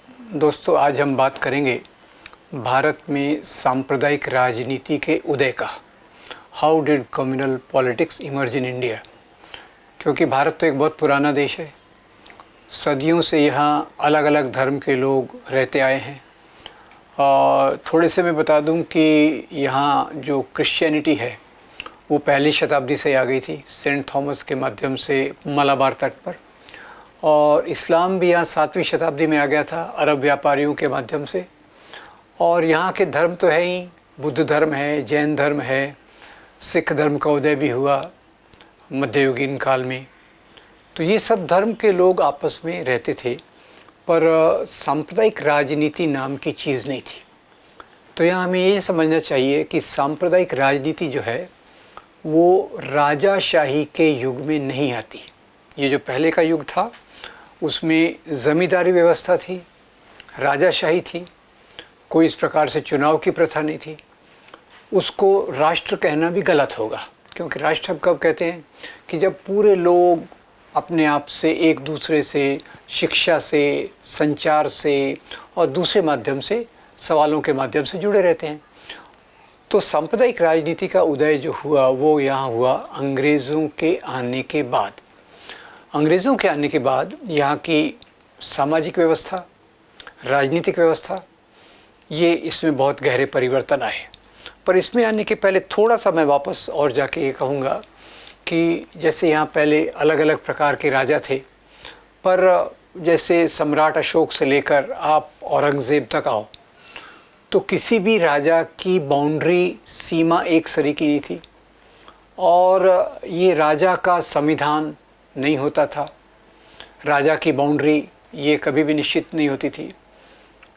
दोस्तों, आज हम बात करेंगे भारत में सांप्रदायिक राजनीति के उदय का। How did communal politics emerge in India. क्योंकि भारत तो एक बहुत पुराना देश है। सदियों से यहाँ अलग अलग धर्म के लोग रहते आए हैं। और थोड़े से मैं बता दूं कि यहाँ जो क्रिश्चियनिटी है वो पहली शताब्दी से आ गई थी, सेंट थॉमस के माध्यम से मलाबार तट पर। और इस्लाम भी यहाँ 7वीं शताब्दी में आ गया था, अरब व्यापारियों के माध्यम से। और यहाँ के धर्म तो है ही, बुद्ध धर्म है, जैन धर्म है, सिख धर्म का उदय भी हुआ मध्ययुगीन काल में। तो ये सब धर्म के लोग आपस में रहते थे, पर सांप्रदायिक राजनीति नाम की चीज़ नहीं थी। तो यहाँ हमें ये समझना चाहिए कि सांप्रदायिक राजनीति जो है वो राजाशाही के युग में नहीं आती। ये जो पहले का युग था उसमें ज़मींदारी व्यवस्था थी, राजाशाही थी, कोई इस प्रकार से चुनाव की प्रथा नहीं थी। उसको राष्ट्र कहना भी गलत होगा, क्योंकि राष्ट्र हम कब कहते हैं कि जब पूरे लोग अपने आप से एक दूसरे से, शिक्षा से, संचार से और दूसरे माध्यम से, सवालों के माध्यम से जुड़े रहते हैं। तो सांप्रदायिक राजनीति का उदय जो हुआ वो यहाँ हुआ अंग्रेज़ों के आने के बाद। अंग्रेज़ों के आने के बाद यहाँ की सामाजिक व्यवस्था, राजनीतिक व्यवस्था, ये इसमें बहुत गहरे परिवर्तन आए। पर इसमें आने के पहले थोड़ा सा मैं वापस और जाके ये कहूँगा कि जैसे यहाँ पहले अलग अलग प्रकार के राजा थे, पर जैसे सम्राट अशोक से लेकर आप औरंगज़ेब तक आओ तो किसी भी राजा की बाउंड्री, सीमा एक सरी की नहीं थी। और ये राजा का संविधान नहीं होता था, राजा की बाउंड्री ये कभी भी निश्चित नहीं होती थी।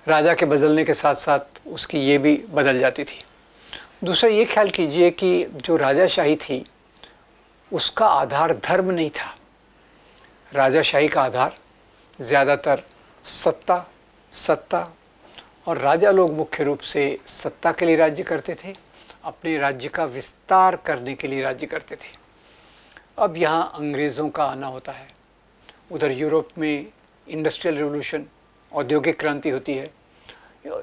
राजा के बदलने के साथ साथ उसकी ये भी बदल जाती थी। दूसरा ये ख्याल कीजिए कि जो राजाशाही थी उसका आधार धर्म नहीं था। राजाशाही का आधार ज़्यादातर सत्ता और राजा लोग मुख्य रूप से सत्ता के लिए राज्य करते थे, अपने राज्य का विस्तार करने के लिए राज्य करते थे। अब यहाँ अंग्रेज़ों का आना होता है। उधर यूरोप में इंडस्ट्रियल रिवॉल्यूशन, औद्योगिक क्रांति होती है।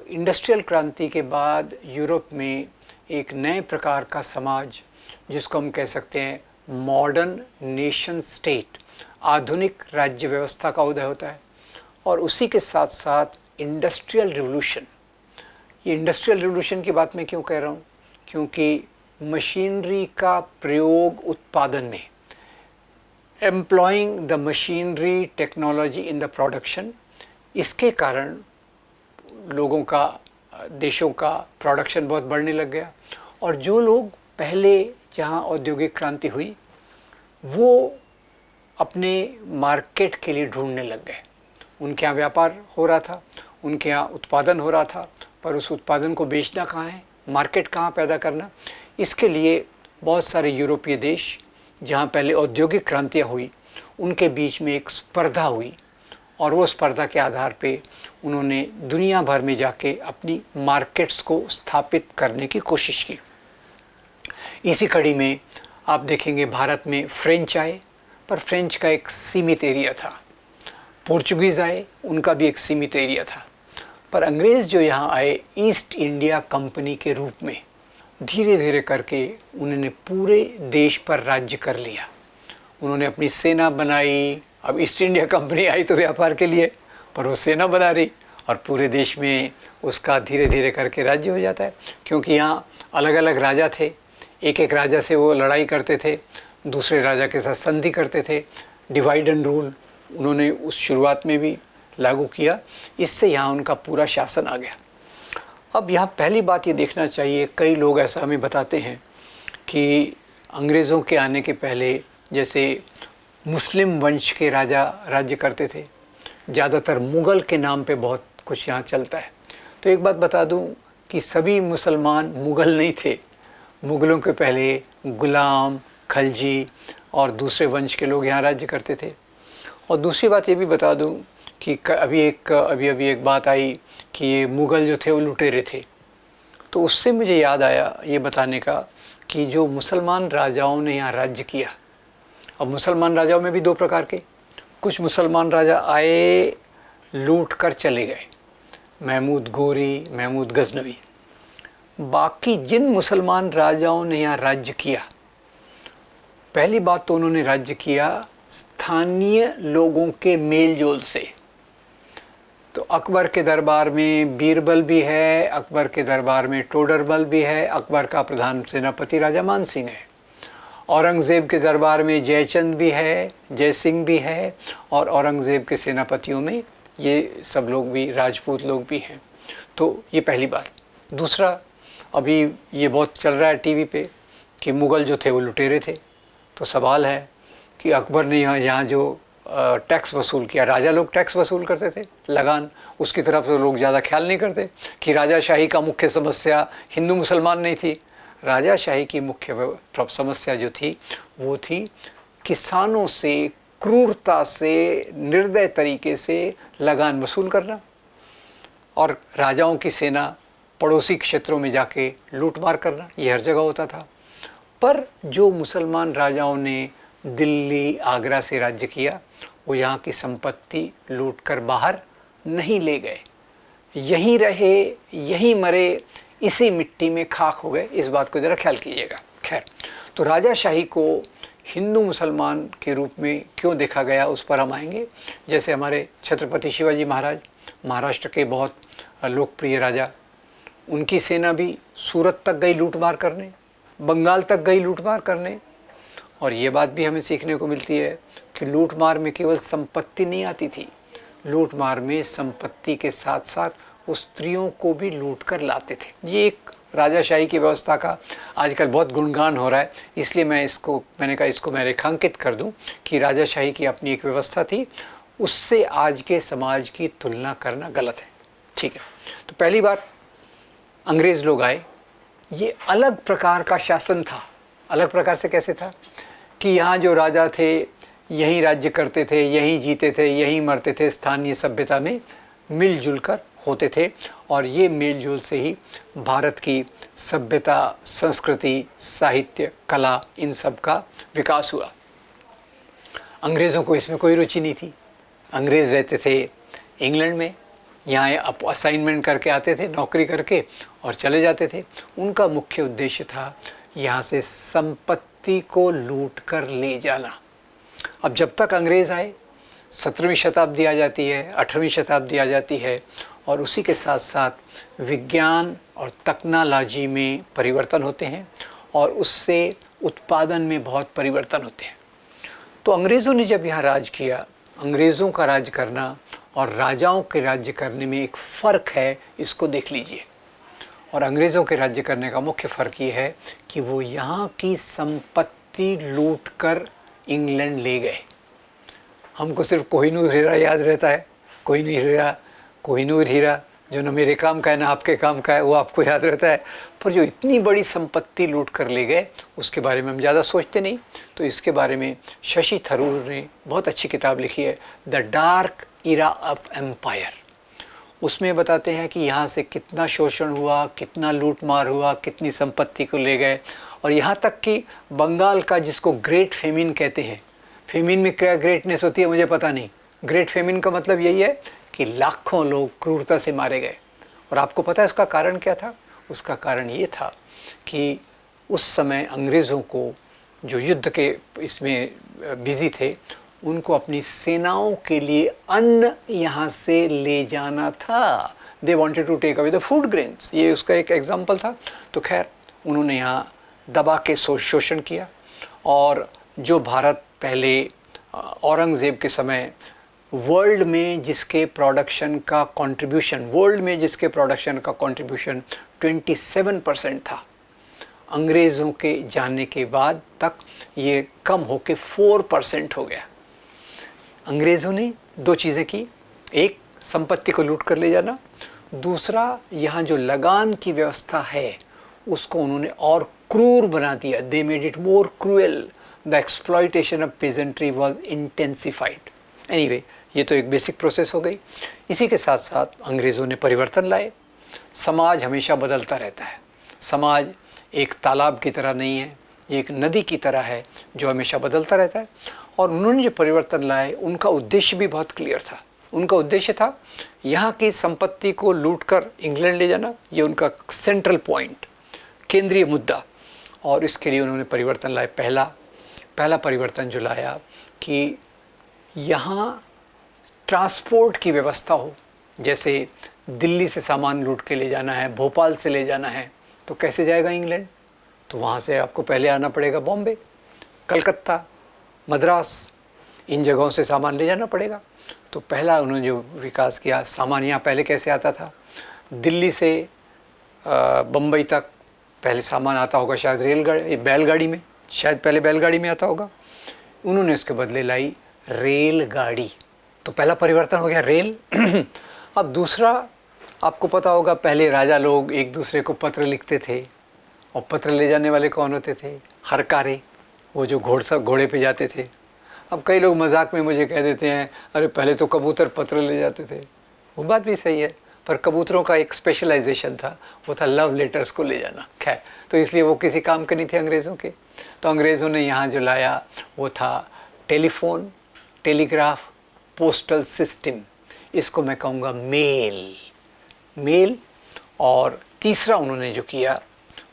इंडस्ट्रियल क्रांति के बाद यूरोप में एक नए प्रकार का समाज, जिसको हम कह सकते हैं मॉडर्न नेशन स्टेट, आधुनिक राज्य व्यवस्था का उदय होता है। और उसी के साथ साथ इंडस्ट्रियल रिवॉल्यूशन। ये इंडस्ट्रियल रिवॉल्यूशन की बात मैं क्यों कह रहा हूँ, क्योंकि मशीनरी का प्रयोग उत्पादन में, employing the machinery technology in the production, इसके कारण लोगों का, देशों का प्रोडक्शन बहुत बढ़ने लग गया। और जो लोग पहले जहाँ औद्योगिक क्रांति हुई वो अपने मार्केट के लिए ढूंढने लग गए। उनके यहाँ व्यापार हो रहा था, उनके यहाँ उत्पादन हो रहा था, पर उस उत्पादन को बेचना कहाँ है, मार्केट कहाँ पैदा करना। इसके लिए बहुत सारे यूरोपीय देश जहाँ पहले औद्योगिक क्रांतियाँ हुई उनके बीच में एक स्पर्धा हुई, और वो स्पर्धा के आधार पे उन्होंने दुनिया भर में जाके अपनी मार्केट्स को स्थापित करने की कोशिश की। इसी कड़ी में आप देखेंगे भारत में फ्रेंच आए, पर फ्रेंच का एक सीमित एरिया था। पोर्चुगीज़ आए, उनका भी एक सीमित एरिया था। पर अंग्रेज़ जो यहाँ आए ईस्ट इंडिया कंपनी के रूप में, धीरे धीरे करके उन्होंने पूरे देश पर राज्य कर लिया। उन्होंने अपनी सेना बनाई। अब ईस्ट इंडिया कंपनी आई तो व्यापार के लिए, पर वो सेना बना रही और पूरे देश में उसका धीरे धीरे करके राज्य हो जाता है। क्योंकि यहाँ अलग अलग राजा थे, एक एक राजा से वो लड़ाई करते थे, दूसरे राजा के साथ संधि करते थे। डिवाइड एंड रूल उन्होंने उस शुरुआत में भी लागू किया, इससे यहाँ उनका पूरा शासन आ गया। अब यहाँ पहली बात ये देखना चाहिए, कई लोग ऐसा हमें बताते हैं कि अंग्रेज़ों के आने के पहले जैसे मुस्लिम वंश के राजा राज्य करते थे, ज़्यादातर मुग़ल के नाम पे बहुत कुछ यहाँ चलता है। तो एक बात बता दूँ कि सभी मुसलमान मुग़ल नहीं थे। मुग़लों के पहले गुलाम, खलजी और दूसरे वंश के लोग यहाँ राज्य करते थे। और दूसरी बात ये भी बता दूँ कि अभी एक बात आई कि ये मुग़ल जो थे वो लुटेरे थे। तो उससे मुझे याद आया ये बताने का कि जो मुसलमान राजाओं ने यहाँ राज्य किया, अब मुसलमान राजाओं में भी दो प्रकार के, कुछ मुसलमान राजा आए लूट कर चले गए, महमूद गोरी, महमूद गजनवी। बाकी जिन मुसलमान राजाओं ने यहाँ राज्य किया, पहली बात तो उन्होंने राज्य किया स्थानीय लोगों के मेल जोल से। तो अकबर के दरबार में बीरबल भी है, अकबर के दरबार में टोडरमल भी है, अकबर का प्रधान सेनापति राजा मान सिंह है। औरंगज़ेब के दरबार में जयचंद भी है, जयसिंह भी है, और औरंगज़ेब के सेनापतियों में ये सब लोग भी, राजपूत लोग भी हैं। तो ये पहली बात। दूसरा, अभी ये बहुत चल रहा है टीवी पे कि मुग़ल जो थे वो लुटेरे थे। तो सवाल है कि अकबर ने यहाँ जो टैक्स वसूल किया, राजा लोग टैक्स वसूल करते थे, लगान, उसकी तरफ से लोग ज़्यादा ख्याल नहीं करते कि राजाशाही का मुख्य समस्या हिंदू मुसलमान नहीं थी। राजाशाही की मुख्य समस्या जो थी वो थी किसानों से क्रूरता से, निर्दय तरीके से लगान वसूल करना, और राजाओं की सेना पड़ोसी क्षेत्रों में जाके लूटमार करना। ये हर जगह होता था। पर जो मुसलमान राजाओं ने दिल्ली, आगरा से राज्य किया, वो यहाँ की संपत्ति लूट कर बाहर नहीं ले गए, यहीं रहे, यहीं मरे, इसी मिट्टी में खाक हो गए। इस बात को ज़रा ख्याल कीजिएगा। खैर, तो राजाशाही को हिंदू मुसलमान के रूप में क्यों देखा गया, उस पर हम आएंगे। जैसे हमारे छत्रपति शिवाजी महाराज, महाराष्ट्र के बहुत लोकप्रिय राजा, उनकी सेना भी सूरत तक गई लूटमार करने, बंगाल तक गई लूटमार करने। और ये बात भी हमें सीखने को मिलती है कि लूटमार में केवल संपत्ति नहीं आती थी, लूटमार में संपत्ति के साथ साथ वो स्त्रियों को भी लूट कर लाते थे। ये एक राजाशाही की व्यवस्था का आजकल बहुत गुणगान हो रहा है, इसलिए मैंने कहा इसको मैं रेखांकित कर दूं कि राजाशाही की अपनी एक व्यवस्था थी, उससे आज के समाज की तुलना करना गलत है। ठीक है, तो पहली बात, अंग्रेज़ लोग आए, ये अलग प्रकार का शासन था। अलग प्रकार से कैसे था कि यहाँ जो राजा थे यहीं राज्य करते थे, यहीं जीते थे, यहीं मरते थे, स्थानीय सभ्यता में मिलजुल कर होते थे, और ये मेलजोल से ही भारत की सभ्यता, संस्कृति, साहित्य, कला, इन सब का विकास हुआ। अंग्रेज़ों को इसमें कोई रुचि नहीं थी। अंग्रेज़ रहते थे इंग्लैंड में, यहाँ असाइनमेंट करके आते थे, नौकरी करके और चले जाते थे। उनका मुख्य उद्देश्य था यहाँ से संपत्ति को लूट कर ले जाना। अब जब तक अंग्रेज़ आए, 17वीं शताब्दी आ जाती है, 18वीं शताब्दी आ जाती है, और उसी के साथ साथ विज्ञान और टेक्नोलॉजी में परिवर्तन होते हैं, और उससे उत्पादन में बहुत परिवर्तन होते हैं। तो अंग्रेज़ों ने जब यहाँ राज किया, अंग्रेज़ों का राज करना और राजाओं के राज्य करने में एक फ़र्क है, इसको देख लीजिए। और अंग्रेज़ों के राज्य करने का मुख्य फ़र्क ये है कि वो यहाँ की संपत्ति लूट कर इंग्लैंड ले गए। हमको सिर्फ कोहिनूर हीरा याद रहता है, कोहिनूर हीरा जो न मेरे काम का है ना आपके काम का है, वो आपको याद रहता है। पर जो इतनी बड़ी संपत्ति लूट कर ले गए, उसके बारे में हम ज़्यादा सोचते नहीं। तो इसके बारे में शशि थरूर ने बहुत अच्छी किताब लिखी है, the dark era of empire. उसमें बताते हैं कि यहाँ से कितना शोषण हुआ, कितना लूटमार हुआ, कितनी संपत्ति को ले गए, और यहाँ तक कि बंगाल का, जिसको ग्रेट फेमिन कहते हैं, फेमिन में क्या ग्रेटनेस होती है मुझे पता नहीं, ग्रेट फेमिन का मतलब यही है कि लाखों लोग क्रूरता से मारे गए। और आपको पता है उसका कारण क्या था? उसका कारण ये था कि उस समय अंग्रेज़ों को, जो युद्ध के इसमें बिज़ी थे, उनको अपनी सेनाओं के लिए अन्न यहाँ से ले जाना था। They wanted to take away the food grains, ये उसका एक एग्जाम्पल था। तो खैर, उन्होंने यहाँ दबा के शोषण किया। और जो भारत पहले औरंगज़ेब के समय वर्ल्ड में जिसके प्रोडक्शन का कंट्रीब्यूशन 27% था, अंग्रेज़ों के जाने के बाद तक ये कम होके 4% हो गया। अंग्रेज़ों ने दो चीज़ें की, एक संपत्ति को लूट कर ले जाना, दूसरा यहाँ जो लगान की व्यवस्था है उसको उन्होंने और क्रूर बना दिया। They made it more cruel, the exploitation of pageantry was intensified. Anyway, ये तो एक बेसिक प्रोसेस हो गई। इसी के साथ साथ अंग्रेज़ों ने परिवर्तन लाए। समाज हमेशा बदलता रहता है, समाज एक तालाब की तरह नहीं है, एक नदी की तरह है जो हमेशा बदलता रहता है। और उन्होंने जो परिवर्तन लाए, उनका उद्देश्य भी बहुत क्लियर था। उनका उद्देश्य था यहाँ की संपत्ति को लूटकर इंग्लैंड ले जाना, ये उनका सेंट्रल पॉइंट, केंद्रीय मुद्दा। और इसके लिए उन्होंने परिवर्तन लाए। पहला परिवर्तन जो लाया कि यहाँ ट्रांसपोर्ट की व्यवस्था हो। जैसे दिल्ली से सामान लूट के ले जाना है, भोपाल से ले जाना है, तो कैसे जाएगा इंग्लैंड? तो वहाँ से आपको पहले आना पड़ेगा बॉम्बे, कलकत्ता, मद्रास, इन जगहों से सामान ले जाना पड़ेगा। तो पहला उन्होंने जो विकास किया, सामान यहाँ पहले कैसे आता था? दिल्ली से बम्बई तक पहले सामान आता होगा शायद रेलगाड़ी, बैलगाड़ी में, शायद पहले बैलगाड़ी में आता होगा। उन्होंने इसके बदले लाई रेलगाड़ी। तो पहला परिवर्तन हो गया रेल। अब दूसरा, आपको पता होगा पहले राजा लोग एक दूसरे को पत्र लिखते थे, और पत्र ले जाने वाले कौन होते थे? हरकारे, वो जो घोड़े पे जाते थे। अब कई लोग मजाक में मुझे कह देते हैं, अरे पहले तो कबूतर पत्र ले जाते थे। वो बात भी सही है, पर कबूतरों का एक स्पेशलाइजेशन था, वो था लव लेटर्स को ले जाना। खैर, तो इसलिए वो किसी काम के नहीं थे अंग्रेज़ों के। तो अंग्रेज़ों ने यहाँ जो लाया वो था टेलीफोन, टेलीग्राफ, पोस्टल सिस्टम। इसको मैं कहूँगा मेल। और तीसरा उन्होंने जो किया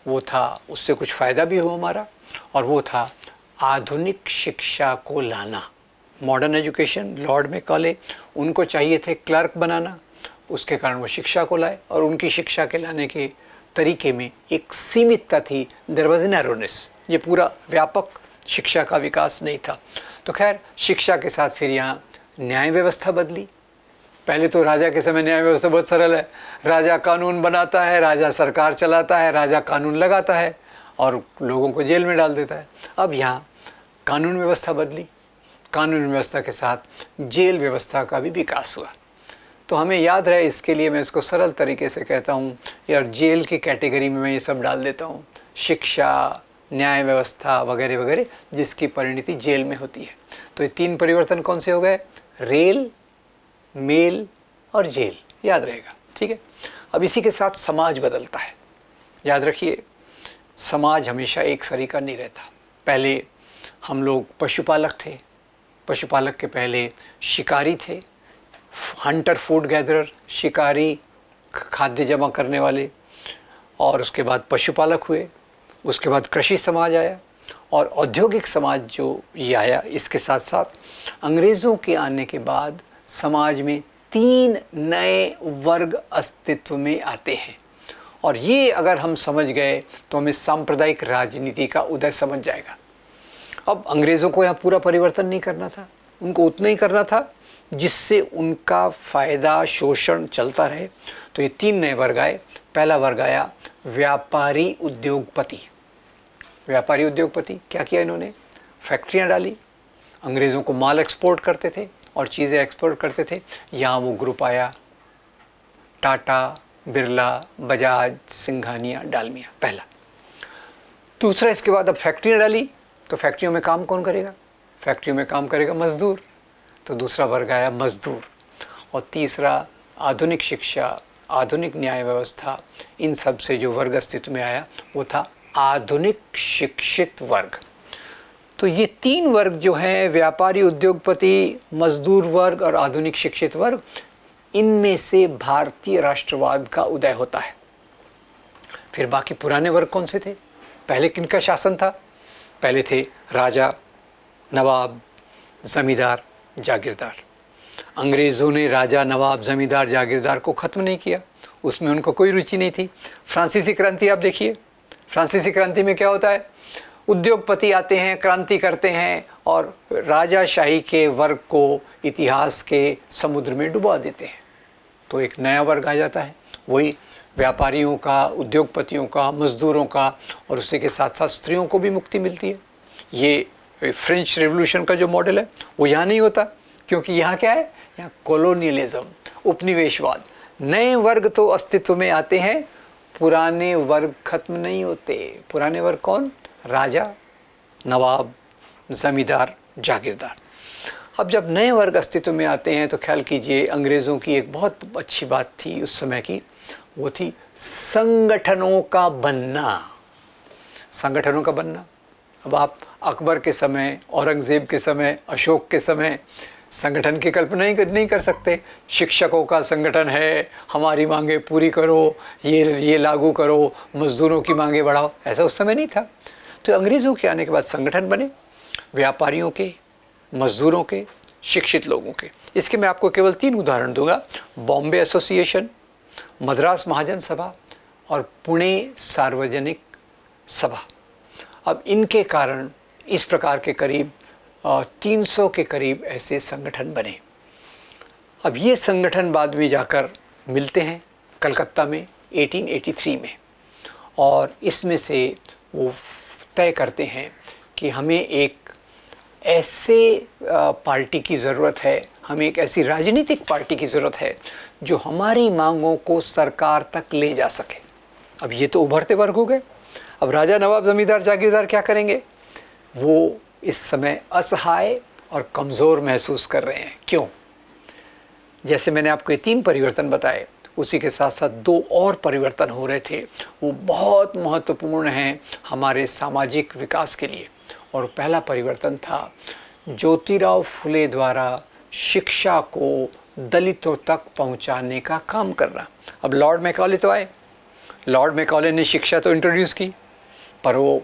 वो था, उससे कुछ फ़ायदा भी हो हमारा, और वो था आधुनिक शिक्षा को लाना। मॉडर्न एजुकेशन, लॉर्ड मैकॉले, उनको चाहिए थे क्लर्क बनाना, उसके कारण वो शिक्षा को लाए। और उनकी शिक्षा के लाने के तरीके में एक सीमितता थी, देयर वाज नैरोनेस, ये पूरा व्यापक शिक्षा का विकास नहीं था। तो खैर, शिक्षा के साथ फिर यहाँ न्याय व्यवस्था बदली। पहले तो राजा के समय न्याय व्यवस्था बहुत सरल है, राजा कानून बनाता है, राजा सरकार चलाता है, राजा कानून लगाता है और लोगों को जेल में डाल देता है। अब यहाँ कानून व्यवस्था बदली, कानून व्यवस्था के साथ जेल व्यवस्था का भी विकास हुआ। तो हमें याद रहे, इसके लिए मैं इसको सरल तरीके से कहता हूँ, यार जेल की कैटेगरी में मैं ये सब डाल देता हूँ, शिक्षा, न्याय व्यवस्था वगैरह वगैरह, जिसकी परिणति जेल में होती है। तो ये तीन परिवर्तन कौन से हो गए? रेल, मेल और जेल, याद रहेगा, ठीक है। अब इसी के साथ समाज बदलता है। याद रखिए, समाज हमेशा एक सरी का नहीं रहता। पहले हम लोग पशुपालक थे, पशुपालक के पहले शिकारी थे, हंटर फूड गैदरर, शिकारी खाद्य जमा करने वाले, और उसके बाद पशुपालक हुए, उसके बाद कृषि समाज आया, और औद्योगिक समाज जो ये आया। इसके साथ साथ अंग्रेज़ों के आने के बाद समाज में 3 नए वर्ग अस्तित्व में आते हैं, और ये अगर हम समझ गए तो हमें सांप्रदायिक राजनीति का उदय समझ जाएगा। अब अंग्रेज़ों को यहाँ पूरा परिवर्तन नहीं करना था, उनको उतना ही करना था जिससे उनका फ़ायदा, शोषण चलता रहे। तो ये 3 नए वर्ग आए। पहला वर्ग आया व्यापारी उद्योगपति। व्यापारी उद्योगपति क्या किया इन्होंने? फैक्ट्रियाँ डाली, अंग्रेज़ों को माल एक्सपोर्ट करते थे और चीज़ें एक्सपोर्ट करते थे। यहाँ वो ग्रुप आया, टाटा, बिरला, बजाज, सिंघानिया, डालमिया, पहला। दूसरा, इसके बाद अब फैक्ट्रियाँ डाली, तो फैक्ट्रियों में काम कौन करेगा? फैक्ट्रियों में काम करेगा मज़दूर, तो दूसरा वर्ग आया मज़दूर। और तीसरा, आधुनिक शिक्षा, आधुनिक न्याय व्यवस्था, इन सब से जो वर्ग अस्तित्व में आया वो था आधुनिक शिक्षित वर्ग। तो ये 3 वर्ग जो हैं, व्यापारी, उद्योगपति, मजदूर वर्ग और आधुनिक शिक्षित वर्ग, इनमें से भारतीय राष्ट्रवाद का उदय होता है। फिर बाकी पुराने वर्ग कौन से थे? पहले किनका शासन था? पहले थे राजा, नवाब, ज़मींदार, जागीरदार। अंग्रेज़ों ने राजा, नवाब, ज़मींदार, जागीरदार को ख़त्म नहीं किया, उसमें उनको कोई रुचि नहीं थी। फ्रांसीसी क्रांति आप देखिए, फ्रांसीसी क्रांति में क्या होता है? उद्योगपति आते हैं, क्रांति करते हैं और राजाशाही के वर्ग को इतिहास के समुद्र में डुबा देते हैं। तो एक नया वर्ग आ जाता है, वही व्यापारियों का, उद्योगपतियों का, मज़दूरों का, और उसी के साथ साथ स्त्रियों को भी मुक्ति मिलती है। ये फ्रेंच रेवोल्यूशन का जो मॉडल है वो यहाँ नहीं होता, क्योंकि यहाँ क्या है? यहाँ कॉलोनियलिज्म, उपनिवेशवाद। नए वर्ग तो अस्तित्व में आते हैं, पुराने वर्ग खत्म नहीं होते। पुराने वर्ग कौन? राजा, नवाब, ज़मींदार, जागीरदार। अब जब नए वर्ग अस्तित्व में आते हैं तो ख्याल कीजिए, अंग्रेज़ों की एक बहुत अच्छी बात थी उस समय की, वो थी संगठनों का बनना। संगठनों का बनना। अब आप अकबर के समय, औरंगज़ेब के समय, अशोक के समय संगठन की कल्पना ही नहीं कर सकते। शिक्षकों का संगठन है, हमारी मांगे पूरी करो, ये लागू करो, मजदूरों की मांगे बढ़ाओ, ऐसा उस समय नहीं था। तो अंग्रेज़ों के आने के बाद संगठन बने, व्यापारियों के, मजदूरों के, शिक्षित लोगों के। इसके मैं आपको केवल 3 उदाहरण दूंगा: बॉम्बे एसोसिएशन, मद्रास महाजन सभा और पुणे सार्वजनिक सभा। अब इनके कारण इस प्रकार के करीब 300 के करीब ऐसे संगठन बने। अब ये संगठन बाद में जाकर मिलते हैं कलकत्ता में 1883 में, और इसमें से वो तय करते हैं कि हमें एक ऐसे पार्टी की ज़रूरत है, हमें एक ऐसी राजनीतिक पार्टी की ज़रूरत है जो हमारी मांगों को सरकार तक ले जा सके। अब ये तो उभरते वर्ग हो गए। अब राजा नवाब ज़मींदार जागीरदार क्या करेंगे? वो इस समय असहाय और कमज़ोर महसूस कर रहे हैं। क्यों? जैसे मैंने आपको ये 3 परिवर्तन बताए, उसी के साथ साथ 2 और परिवर्तन हो रहे थे, वो बहुत महत्वपूर्ण हैं हमारे सामाजिक विकास के लिए। और पहला परिवर्तन था ज्योतिराव फुले द्वारा शिक्षा को दलितों तक पहुंचाने का काम करना। अब लॉर्ड मैकॉले तो आए, लॉर्ड मैकॉले ने शिक्षा तो इंट्रोड्यूस की, पर वो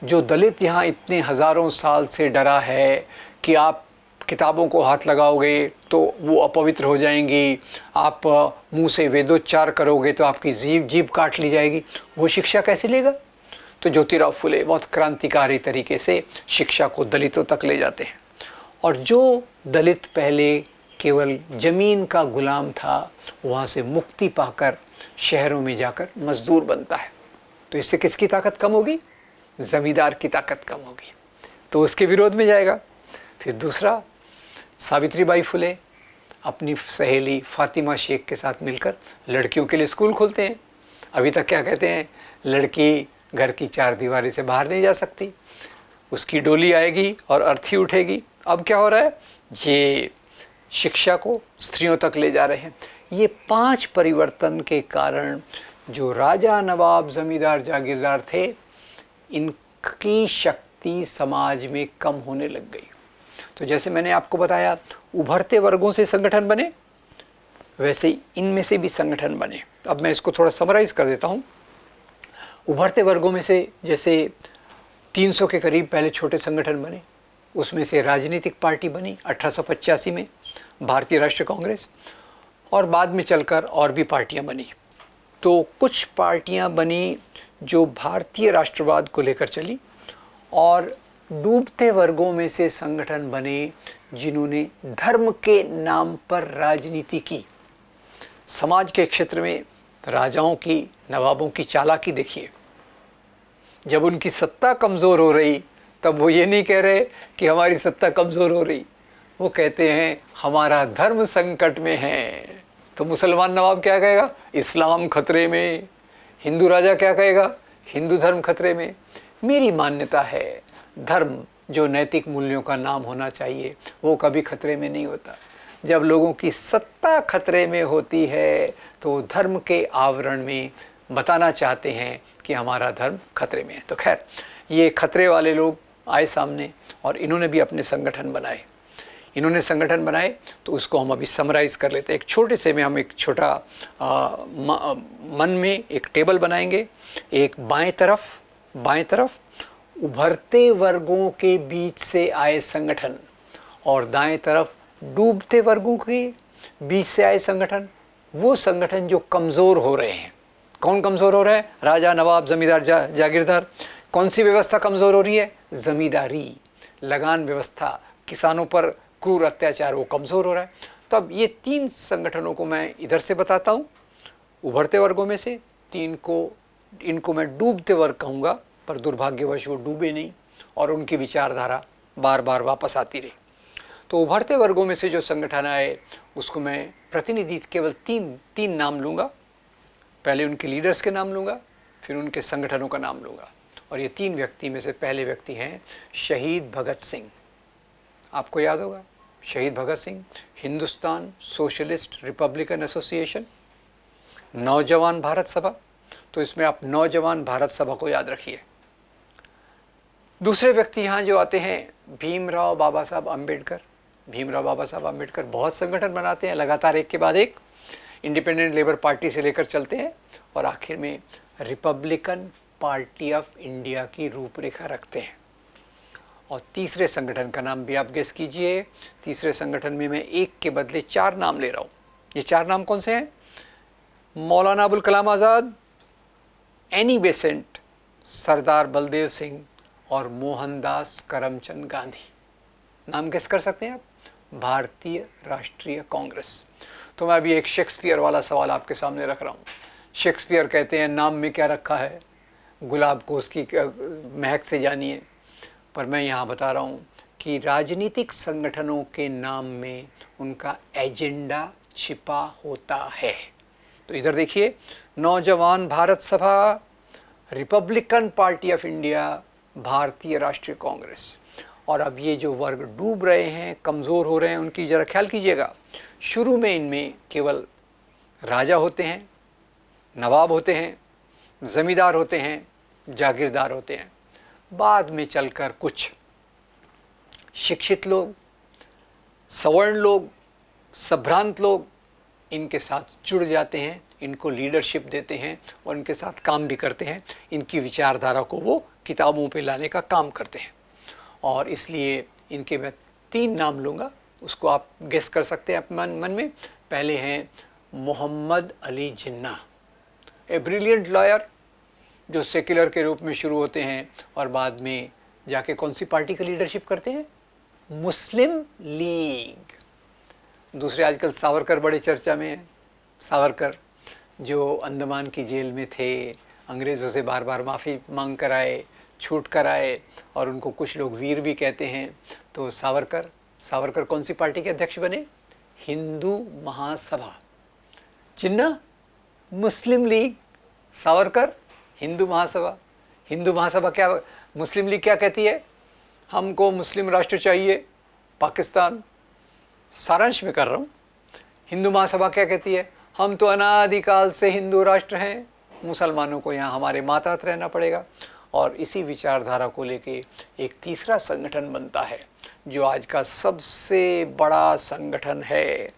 जो दलित यहाँ इतने हज़ारों साल से डरा है कि आप किताबों को हाथ लगाओगे तो वो अपवित्र हो जाएंगी, आप मुंह से वेदोच्चार करोगे तो आपकी जीभ काट ली जाएगी, वो शिक्षा कैसे लेगा? तो ज्योतिराव फुले बहुत क्रांतिकारी तरीके से शिक्षा को दलितों तक ले जाते हैं। और जो दलित पहले केवल ज़मीन का गुलाम था, वहाँ से मुक्ति पाकर शहरों में जाकर मजदूर बनता है। तो इससे किसकी ताकत कम होगी? ज़मींदार की ताकत कम होगी, तो उसके विरोध में जाएगा। फिर दूसरा, सावित्रीबाई फुले अपनी सहेली फातिमा शेख के साथ मिलकर लड़कियों के लिए स्कूल खोलते हैं। अभी तक क्या कहते हैं? लड़की घर की 4 दीवारी से बाहर नहीं जा सकती, उसकी डोली आएगी और अर्थी उठेगी। अब क्या हो रहा है? ये शिक्षा को स्त्रियों तक ले जा रहे हैं। ये 5 परिवर्तन के कारण जो राजा नवाब ज़मींदार जागीरदार थे, इनकी शक्ति समाज में कम होने लग गई। तो जैसे मैंने आपको बताया उभरते वर्गों से संगठन बने, वैसे ही इनमें से भी संगठन बने। अब मैं इसको थोड़ा समराइज़ कर देता हूँ। उभरते वर्गों में से जैसे 300 के करीब पहले छोटे संगठन बने, उसमें से राजनीतिक पार्टी बनी 1885 में, भारतीय राष्ट्रीय कांग्रेस, और बाद में चलकर और भी पार्टियां बनी। तो कुछ पार्टियां बनी जो भारतीय राष्ट्रवाद को लेकर चली, और डूबते वर्गों में से संगठन बने जिन्होंने धर्म के नाम पर राजनीति की। समाज के क्षेत्र में राजाओं की, नवाबों की चालाकी देखिए। जब उनकी सत्ता कमज़ोर हो रही, तब वो ये नहीं कह रहे कि हमारी सत्ता कमज़ोर हो रही, वो कहते हैं हमारा धर्म संकट में है। तो मुसलमान नवाब क्या कहेगा? इस्लाम खतरे में। हिंदू राजा क्या कहेगा? हिंदू धर्म खतरे में। मेरी मान्यता है धर्म जो नैतिक मूल्यों का नाम होना चाहिए, वो कभी खतरे में नहीं होता। जब लोगों की सत्ता खतरे में होती है तो धर्म के आवरण में बताना चाहते हैं कि हमारा धर्म खतरे में है। तो खैर, ये खतरे वाले लोग आए सामने और इन्होंने भी अपने संगठन बनाए। इन्होंने संगठन बनाए तो उसको हम अभी समराइज़ कर लेते हैं। एक छोटे से में हम एक छोटा मन में एक टेबल बनाएंगे। एक बाएं तरफ उभरते वर्गों के बीच से आए संगठन, और दाएं तरफ डूबते वर्गों के बीच से आए संगठन। वो संगठन जो कमज़ोर हो रहे हैं। कौन कमज़ोर हो रहा है? राजा, नवाब, ज़मींदार, जागीरदार। कौन सी व्यवस्था कमज़ोर हो रही है? ज़मींदारी, लगान व्यवस्था, किसानों पर क्रूर अत्याचार, वो कमज़ोर हो रहा है। तब ये 3 संगठनों को मैं इधर से बताता हूँ, उभरते वर्गों में से 3 को, इनको मैं डूबते वर्ग कहूँगा, पर दुर्भाग्यवश वो डूबे नहीं और उनकी विचारधारा बार बार वापस आती रही। तो उभरते वर्गों में से जो संगठन आए उसको मैं प्रतिनिधि केवल 3 नाम लूँगा। पहले उनके लीडर्स के नाम लूँगा, फिर उनके संगठनों का नाम लूँगा। और ये 3 व्यक्ति में से पहले व्यक्ति हैं शहीद भगत सिंह। आपको याद होगा शहीद Bhagat Singh, Hindustan socialist republican association, Naujawan Bharat सभा। तो इसमें आप नौजवान भारत सभा को याद रखिए। दूसरे व्यक्ति यहाँ जो आते हैं भीमराव बाबा साहब अम्बेडकर, भीमराव बाबा साहब आम्बेडकर बहुत संगठन बनाते हैं, लगातार एक के बाद एक। इंडिपेंडेंट लेबर पार्टी से लेकर चलते हैं और आखिर में रिपब्लिकन पार्टी ऑफ इंडिया की रूपरेखा रखते हैं। और तीसरे संगठन का नाम भी आप गेस कीजिए। तीसरे संगठन में मैं एक के बदले 4 नाम ले रहा हूँ। ये 4 नाम कौन से हैं? मौलाना अबुल कलाम आज़ाद, एनी बेसेंट, सरदार बलदेव सिंह और मोहनदास करमचंद गांधी। नाम गेस कर सकते हैं आप? भारतीय राष्ट्रीय कांग्रेस। तो मैं अभी एक शेक्सपियर वाला सवाल आपके सामने रख रहा हूँ। शेक्सपियर कहते हैं नाम में क्या रखा है, गुलाब को उसकी महक से जानिए। पर मैं यहाँ बता रहा हूँ कि राजनीतिक संगठनों के नाम में उनका एजेंडा छिपा होता है। तो इधर देखिए, नौजवान भारत सभा, रिपब्लिकन पार्टी ऑफ इंडिया, भारतीय राष्ट्रीय कांग्रेस। और अब ये जो वर्ग डूब रहे हैं, कमज़ोर हो रहे हैं, उनकी ज़रा ख्याल कीजिएगा। शुरू में इनमें केवल राजा होते हैं, नवाब होते हैं, ज़मींदार होते हैं, जागीरदार होते हैं। बाद में चलकर कुछ शिक्षित लोग, सवर्ण लोग, संभ्रांत लोग इनके साथ जुड़ जाते हैं, इनको लीडरशिप देते हैं और इनके साथ काम भी करते हैं। इनकी विचारधारा को वो किताबों पे लाने का काम करते हैं। और इसलिए इनके मैं 3 नाम लूँगा, उसको आप गेस कर सकते हैं अपने मन में। पहले हैं Mohammad Ali Jinnah, a brilliant lawyer, जो सेक्युलर के रूप में शुरू होते हैं और बाद में जाके कौन सी पार्टी का लीडरशिप करते हैं? मुस्लिम लीग। दूसरे आजकल सावरकर बड़े चर्चा में हैं। सावरकर जो अंडमान की जेल में थे, अंग्रेज़ों से बार बार माफ़ी मांग कर आए, छूट कर आए और उनको कुछ लोग वीर भी कहते हैं। तो सावरकर कौन सी पार्टी के अध्यक्ष बने? हिंदू महासभा। जिन्ना मुस्लिम लीग, सावरकर हिंदू महासभा। हिंदू महासभा क्या, मुस्लिम लीग क्या कहती है? हमको मुस्लिम राष्ट्र चाहिए, पाकिस्तान। सारांश में कर रहा हूँ। हिंदू महासभा क्या कहती है? हम तो अनादिकाल से हिंदू राष्ट्र हैं, मुसलमानों को यहाँ हमारे मातहत रहना पड़ेगा। और इसी विचारधारा को लेके एक तीसरा संगठन बनता है जो आज का सबसे बड़ा संगठन है,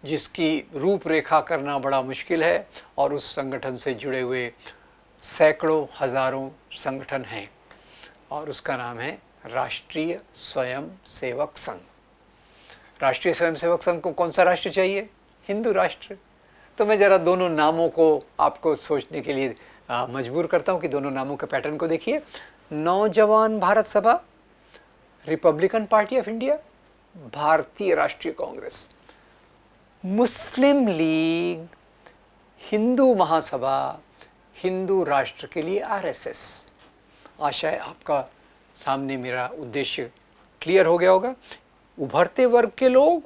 जिसकी रूपरेखा करना बड़ा मुश्किल है। और उस संगठन से जुड़े हुए सैकड़ों हज़ारों संगठन हैं और उसका नाम है राष्ट्रीय स्वयंसेवक संघ। राष्ट्रीय स्वयंसेवक संघ को कौन सा राष्ट्र चाहिए? हिंदू राष्ट्र। तो मैं ज़रा दोनों नामों को आपको सोचने के लिए मजबूर करता हूँ कि दोनों नामों के पैटर्न को देखिए। नौजवान भारत सभा, रिपब्लिकन पार्टी ऑफ इंडिया, भारतीय राष्ट्रीय कांग्रेस। मुस्लिम लीग, हिंदू महासभा, हिंदू राष्ट्र के लिए आरएसएस। आशा है आपका सामने मेरा उद्देश्य क्लियर हो गया होगा। उभरते वर्ग के लोग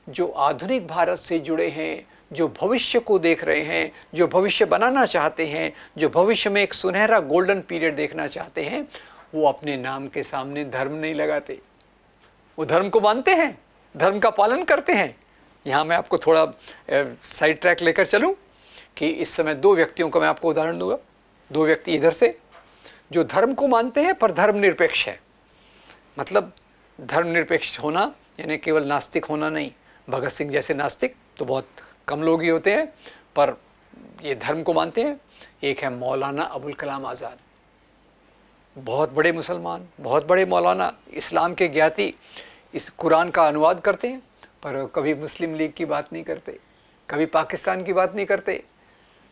जो आधुनिक भारत से जुड़े हैं, जो भविष्य को देख रहे हैं, जो भविष्य बनाना चाहते हैं, जो भविष्य में एक सुनहरा गोल्डन पीरियड देखना चाहते हैं, वो अपने नाम के सामने धर्म नहीं लगाते। वो धर्म को मानते हैं, धर्म का पालन करते हैं। यहाँ मैं आपको थोड़ा साइड ट्रैक लेकर चलूँ कि इस समय 2 व्यक्तियों का मैं आपको उदाहरण दूंगा। 2 व्यक्ति इधर से जो धर्म को मानते हैं पर धर्मनिरपेक्ष है। मतलब धर्मनिरपेक्ष होना यानी केवल नास्तिक होना नहीं। भगत सिंह जैसे नास्तिक तो बहुत कम लोग ही होते हैं, पर ये धर्म को मानते हैं। एक है मौलाना अबुल कलाम आज़ाद, बहुत बड़े मुसलमान, बहुत बड़े मौलाना, इस्लाम के ज्ञाति, इस कुरान का अनुवाद करते हैं, पर कभी मुस्लिम लीग की बात नहीं करते, कभी पाकिस्तान की बात नहीं करते।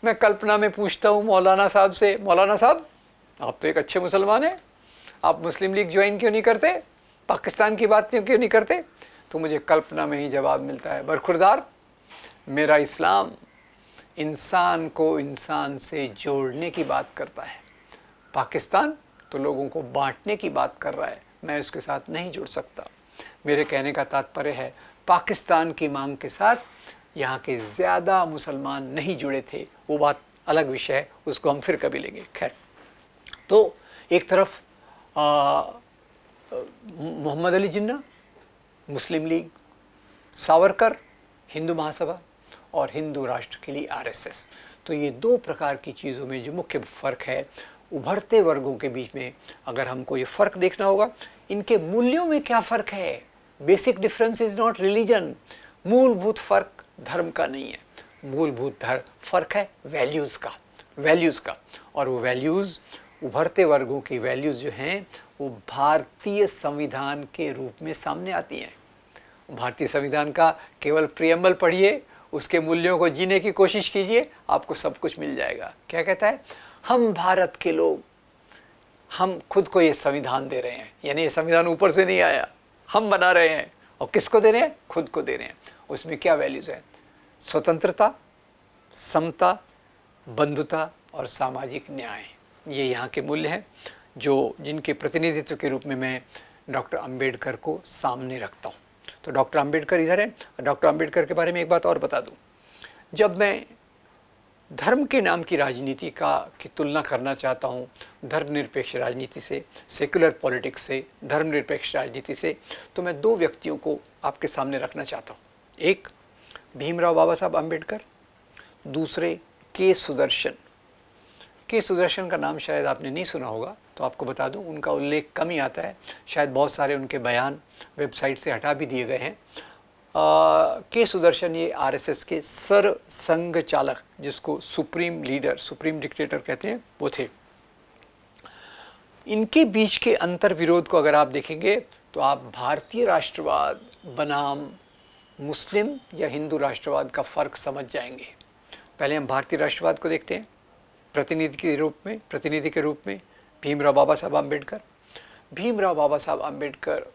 मैं कल्पना में पूछता हूँ मौलाना साहब से, मौलाना साहब आप तो एक अच्छे मुसलमान हैं, आप मुस्लिम लीग ज्वाइन क्यों नहीं करते, पाकिस्तान की बात क्यों नहीं करते? तो मुझे कल्पना में ही जवाब मिलता है, बरखुरदार, मेरा इस्लाम इंसान को इंसान से जोड़ने की बात करता है, पाकिस्तान तो लोगों को बांटने की बात कर रहा है, मैं उसके साथ नहीं जुड़ सकता। मेरे कहने का तात्पर्य है पाकिस्तान की मांग के साथ यहाँ के ज़्यादा मुसलमान नहीं जुड़े थे, वो बात अलग विषय है, उसको हम फिर कभी लेंगे। खैर, तो एक तरफ मोहम्मद अली जिन्ना, मुस्लिम लीग, सावरकर, हिंदू महासभा और हिंदू राष्ट्र के लिए आरएसएस। तो ये 2 प्रकार की चीज़ों में जो मुख्य फ़र्क है उभरते वर्गों के बीच में, अगर हमको ये फ़र्क देखना होगा, इनके मूल्यों में क्या फ़र्क है, basic difference is not religion, मूलभूत फर्क धर्म का नहीं है, मूलभूत फर्क है वैल्यूज़ का। और वो वैल्यूज़, उभरते वर्गों की वैल्यूज़ जो हैं वो भारतीय संविधान के रूप में सामने आती हैं। भारतीय संविधान का केवल प्रियम्बल पढ़िए, उसके मूल्यों को जीने की कोशिश कीजिए, आपको सब कुछ मिल जाएगा। क्या कहता है? हम भारत के लोग, हम खुद को ये संविधान दे रहे हैं, यानी ये संविधान ऊपर से नहीं आया, हम बना रहे हैं। और किसको दे रहे हैं? खुद को दे रहे हैं। उसमें क्या वैल्यूज़ है? स्वतंत्रता, समता, बंधुता और सामाजिक न्याय, ये यहाँ के मूल्य हैं जो जिनके प्रतिनिधित्व के रूप में मैं डॉक्टर अंबेडकर को सामने रखता हूँ। तो डॉक्टर अंबेडकर इधर है। डॉक्टर अंबेडकर के बारे में एक बात और बता दूँ, जब मैं धर्म के नाम की राजनीति की तुलना करना चाहता हूँ धर्मनिरपेक्ष राजनीति से, सेकुलर पॉलिटिक्स से, धर्मनिरपेक्ष राजनीति से, तो मैं दो व्यक्तियों को आपके सामने रखना चाहता हूँ। एक भीमराव बाबा साहब अंबेडकर, दूसरे के सुदर्शन। के सुदर्शन का नाम शायद आपने नहीं सुना होगा, तो आपको बता दूं उनका उल्लेख कम ही आता है, शायद बहुत सारे उनके बयान वेबसाइट से हटा भी दिए गए हैं। के सुदर्शन ये आरएसएस के सरसंघ चालक, जिसको सुप्रीम लीडर, सुप्रीम डिक्टेटर कहते हैं, वो थे। इनके बीच के अंतर विरोध को अगर आप देखेंगे तो आप भारतीय राष्ट्रवाद बनाम मुस्लिम या हिंदू राष्ट्रवाद का फ़र्क समझ जाएंगे। पहले हम भारतीय राष्ट्रवाद को देखते हैं, प्रतिनिधि के रूप में भीमराव बाबा साहब अम्बेडकर। भीमराव बाबा साहब अम्बेडकर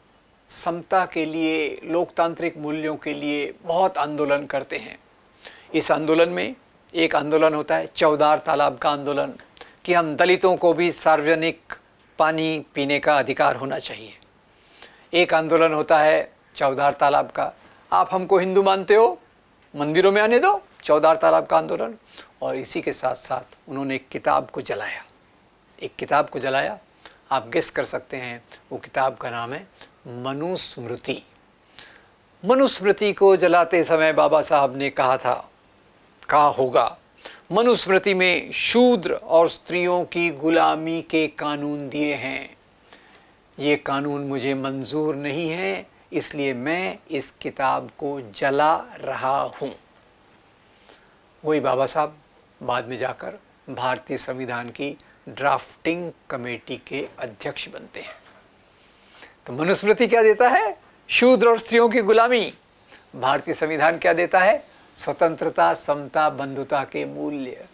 समता के लिए, लोकतांत्रिक मूल्यों के लिए बहुत आंदोलन करते हैं। इस आंदोलन में एक आंदोलन होता है चौदार तालाब का आंदोलन, कि हम दलितों को भी सार्वजनिक पानी पीने का अधिकार होना चाहिए। एक आंदोलन होता है चौदार तालाब का, आप हमको हिंदू मानते हो, मंदिरों में आने दो, चौदार तालाब का आंदोलन। और इसी के साथ साथ उन्होंने एक किताब को जलाया, आप गेस कर सकते हैं वो किताब का नाम है मनुस्मृति। मनुस्मृति को जलाते समय बाबा साहब ने कहा होगा, मनुस्मृति में शूद्र और स्त्रियों की गुलामी के कानून दिए हैं, ये कानून मुझे मंजूर नहीं है, इसलिए मैं इस किताब को जला रहा हूँ। वही बाबा साहब बाद में जाकर भारतीय संविधान की ड्राफ्टिंग कमेटी के अध्यक्ष बनते हैं। तो मनुस्मृति क्या देता है? शूद्र और स्त्रियों की गुलामी। भारतीय संविधान क्या देता है? स्वतंत्रता, समता, बंधुता के मूल्य।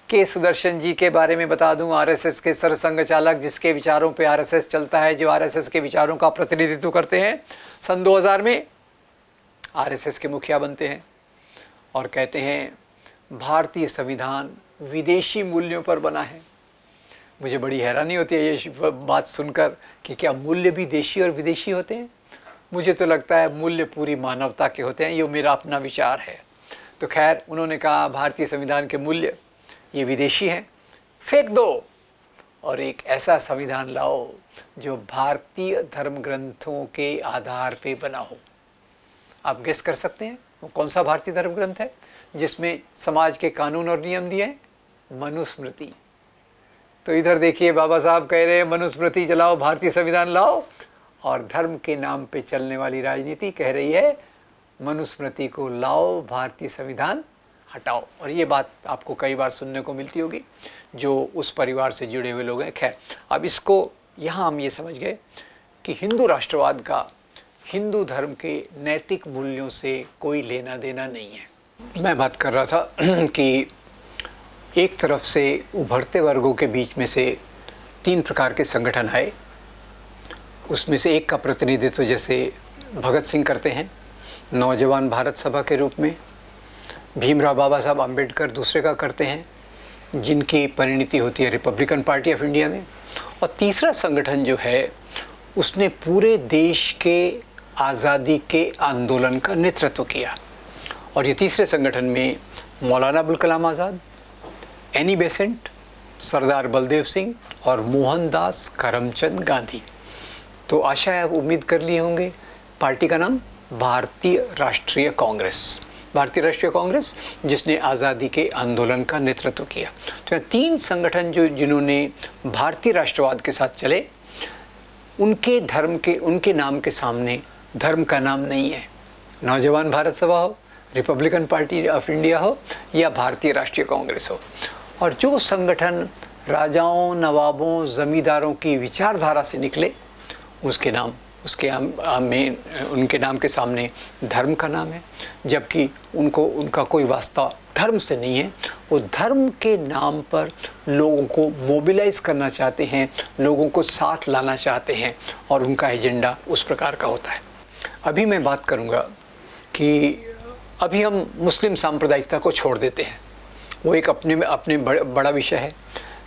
के सुदर्शन जी के बारे में बता दूं, आरएसएस के सरसंघ चालक, जिसके विचारों पे आरएसएस चलता है, जो आरएसएस के विचारों का प्रतिनिधित्व करते हैं, सन 2000 में आरएसएस के मुखिया बनते हैं और कहते हैं भारतीय संविधान विदेशी मूल्यों पर बना है। मुझे बड़ी हैरानी होती है ये बात सुनकर कि क्या मूल्य भी देशी और विदेशी होते हैं? मुझे तो लगता है मूल्य पूरी मानवता के होते हैं, ये मेरा अपना विचार है। तो खैर, उन्होंने कहा भारतीय संविधान के मूल्य ये विदेशी हैं, फेंक दो और एक ऐसा संविधान लाओ जो भारतीय धर्म ग्रंथों के आधार पे बना हो। आप गेस कर सकते हैं वो कौन सा भारतीय धर्म ग्रंथ है जिसमें समाज के कानून और नियम दिए हैं? मनुस्मृति। तो इधर देखिए, बाबा साहब कह रहे हैं मनुस्मृति जलाओ, भारतीय संविधान लाओ, और धर्म के नाम पे चलने वाली राजनीति कह रही है मनुस्मृति को लाओ, भारतीय संविधान हटाओ। और ये बात आपको कई बार सुनने को मिलती होगी जो उस परिवार से जुड़े हुए लोग हैं। खैर, अब इसको यहाँ हम ये समझ गए कि हिंदू राष्ट्रवाद का हिंदू धर्म के नैतिक मूल्यों से कोई लेना देना नहीं है। मैं बात कर रहा था कि एक तरफ से उभरते वर्गों के बीच में से 3 प्रकार के संगठन आए, उसमें से एक का प्रतिनिधित्व जैसे भगत सिंह करते हैं नौजवान भारत सभा के रूप में, भीमराव बाबा साहब अम्बेडकर दूसरे का करते हैं जिनकी परिणति होती है रिपब्लिकन पार्टी ऑफ इंडिया में, और तीसरा संगठन जो है उसने पूरे देश के आज़ादी के आंदोलन का नेतृत्व किया। और ये तीसरे संगठन में मौलाना अबुल कलाम आज़ाद, एनी बेसेंट, सरदार बलदेव सिंह और मोहनदास करमचंद गांधी। तो आशा है आप उम्मीद कर लिए होंगे। पार्टी का नाम भारतीय राष्ट्रीय कांग्रेस, भारतीय राष्ट्रीय कांग्रेस जिसने आज़ादी के आंदोलन का नेतृत्व किया। तो यहाँ 3 संगठन जिन्होंने भारतीय राष्ट्रवाद के साथ चले, उनके नाम के सामने धर्म का नाम नहीं है। नौजवान भारत सभा हो, रिपब्लिकन पार्टी ऑफ इंडिया हो या भारतीय राष्ट्रीय कांग्रेस हो, और जो संगठन राजाओं, नवाबों, ज़मींदारों की विचारधारा से निकले उसके नाम उनके नाम के सामने धर्म का नाम है, जबकि उनका कोई वास्ता धर्म से नहीं है। वो धर्म के नाम पर लोगों को मोबिलाइज करना चाहते हैं, लोगों को साथ लाना चाहते हैं, और उनका एजेंडा उस प्रकार का होता है। अभी मैं बात करूँगा कि अभी हम मुस्लिम सांप्रदायिकता को छोड़ देते हैं, वो एक अपने बड़ा विषय है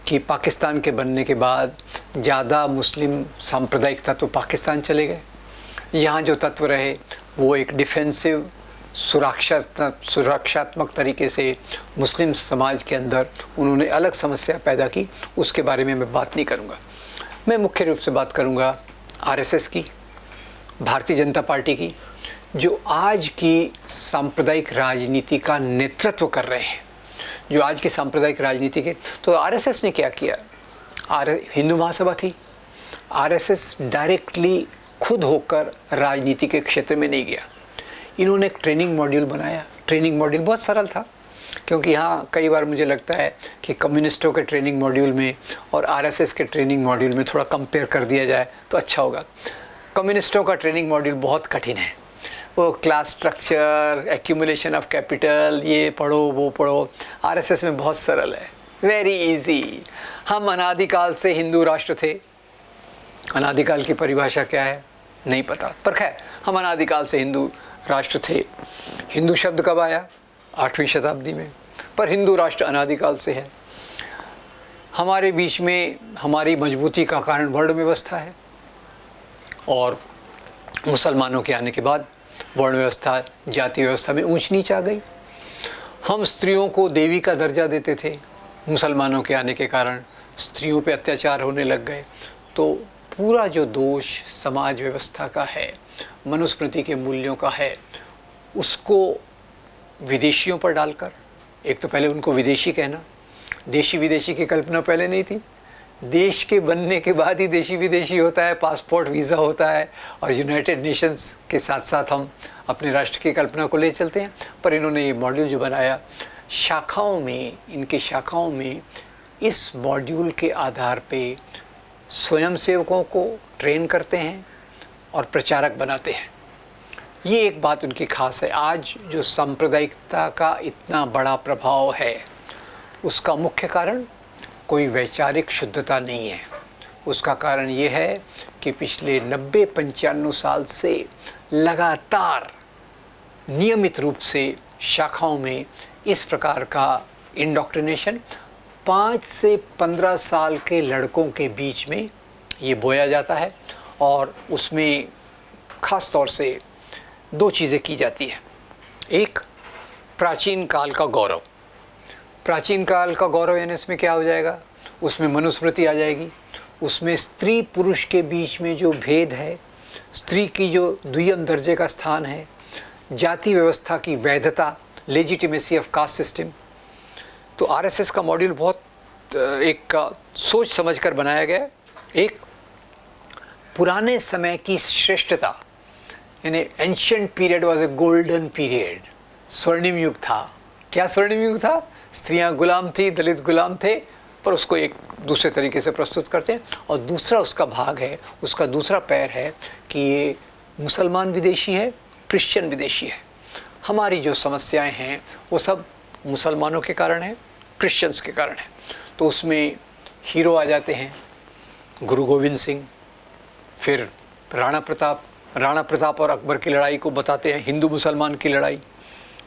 कि पाकिस्तान के बनने के बाद ज़्यादा मुस्लिम सांप्रदायिकता तो पाकिस्तान चले गए। यहाँ जो तत्व रहे वो एक डिफेंसिव सुरक्षात्मक तरीके से मुस्लिम समाज के अंदर उन्होंने अलग समस्या पैदा की। उसके बारे में मैं बात नहीं करूँगा। मैं मुख्य रूप से बात करूँगा आरएसएस की, भारतीय जनता पार्टी की, जो आज की सांप्रदायिक राजनीति का नेतृत्व कर रहे हैं। जो आज की सांप्रदायिक राजनीति के, तो आरएसएस ने क्या किया? हिंदू महासभा थी, आरएसएस डायरेक्टली खुद होकर राजनीति के क्षेत्र में नहीं गया। इन्होंने एक ट्रेनिंग मॉड्यूल बनाया। ट्रेनिंग मॉड्यूल बहुत सरल था, क्योंकि यहाँ कई बार मुझे लगता है कि कम्युनिस्टों के ट्रेनिंग मॉड्यूल में और आरएसएस के ट्रेनिंग मॉड्यूल में थोड़ा कंपेयर कर दिया जाए तो अच्छा होगा। कम्युनिस्टों का ट्रेनिंग मॉड्यूल बहुत कठिन है। वो class structure, accumulation of capital, ये पढ़ो वो पढ़ो। आरएसएस में बहुत सरल है, वेरी इजी। हम अनादिकाल से हिंदू राष्ट्र थे। अनादिकाल की परिभाषा क्या है नहीं पता, पर खैर हम अनादिकाल से हिंदू राष्ट्र थे। हिंदू शब्द कब आया? 8वीं शताब्दी में, पर हिंदू राष्ट्र अनादिकाल से है। हमारे बीच में हमारी मजबूती का कारण वर्ण व्यवस्था है, और मुसलमानों के आने के बाद वर्ण व्यवस्था, जाति व्यवस्था में ऊंच नीच आ गई। हम स्त्रियों को देवी का दर्जा देते थे, मुसलमानों के आने के कारण स्त्रियों पे अत्याचार होने लग गए। तो पूरा जो दोष समाज व्यवस्था का है, मनुस्मृति के मूल्यों का है, उसको विदेशियों पर डालकर, एक तो पहले उनको विदेशी कहना, देशी विदेशी की कल्पना पहले नहीं थी। देश के बनने के बाद ही देशी विदेशी होता है, पासपोर्ट वीज़ा होता है, और यूनाइटेड नेशंस के साथ साथ हम अपने राष्ट्र की कल्पना को ले चलते हैं। पर इन्होंने ये मॉड्यूल जो बनाया, इनके शाखाओं में इस मॉड्यूल के आधार पे स्वयंसेवकों को ट्रेन करते हैं और प्रचारक बनाते हैं। ये एक बात उनकी खास है। आज जो सांप्रदायिकता का इतना बड़ा प्रभाव है, उसका मुख्य कारण कोई वैचारिक शुद्धता नहीं है। उसका कारण ये है कि पिछले 90-95 साल से लगातार नियमित रूप से शाखाओं में इस प्रकार का इंडोक्ट्रिनेशन 5 से 15 साल के लड़कों के बीच में ये बोया जाता है, और उसमें ख़ास तौर से 2 चीज़ें की जाती हैं। एक, प्राचीन काल का गौरव। प्राचीन काल का गौरव यानी इसमें क्या हो जाएगा? उसमें मनुस्मृति आ जाएगी, उसमें स्त्री पुरुष के बीच में जो भेद है, स्त्री की जो द्वितीय दर्जे का स्थान है, जाति व्यवस्था की वैधता, लेजिटिमेसी ऑफ कास्ट सिस्टम। तो आरएसएस का मॉड्यूल बहुत एक सोच समझकर बनाया गया। एक, पुराने समय की श्रेष्ठता, यानी ancient period was a golden period, स्वर्णिम युग था। क्या स्वर्णिम युग था? स्त्रियां गुलाम थी, दलित गुलाम थे, पर उसको एक दूसरे तरीके से प्रस्तुत करते हैं। और दूसरा उसका भाग है, उसका दूसरा पैर है कि ये मुसलमान विदेशी है, क्रिश्चियन विदेशी है। हमारी जो समस्याएं हैं वो सब मुसलमानों के कारण है, क्रिश्चियंस के कारण है। तो उसमें हीरो आ जाते हैं, गुरु गोविंद सिंह, फिर राणा प्रताप और अकबर की लड़ाई को बताते हैं, हिंदू मुसलमान की लड़ाई।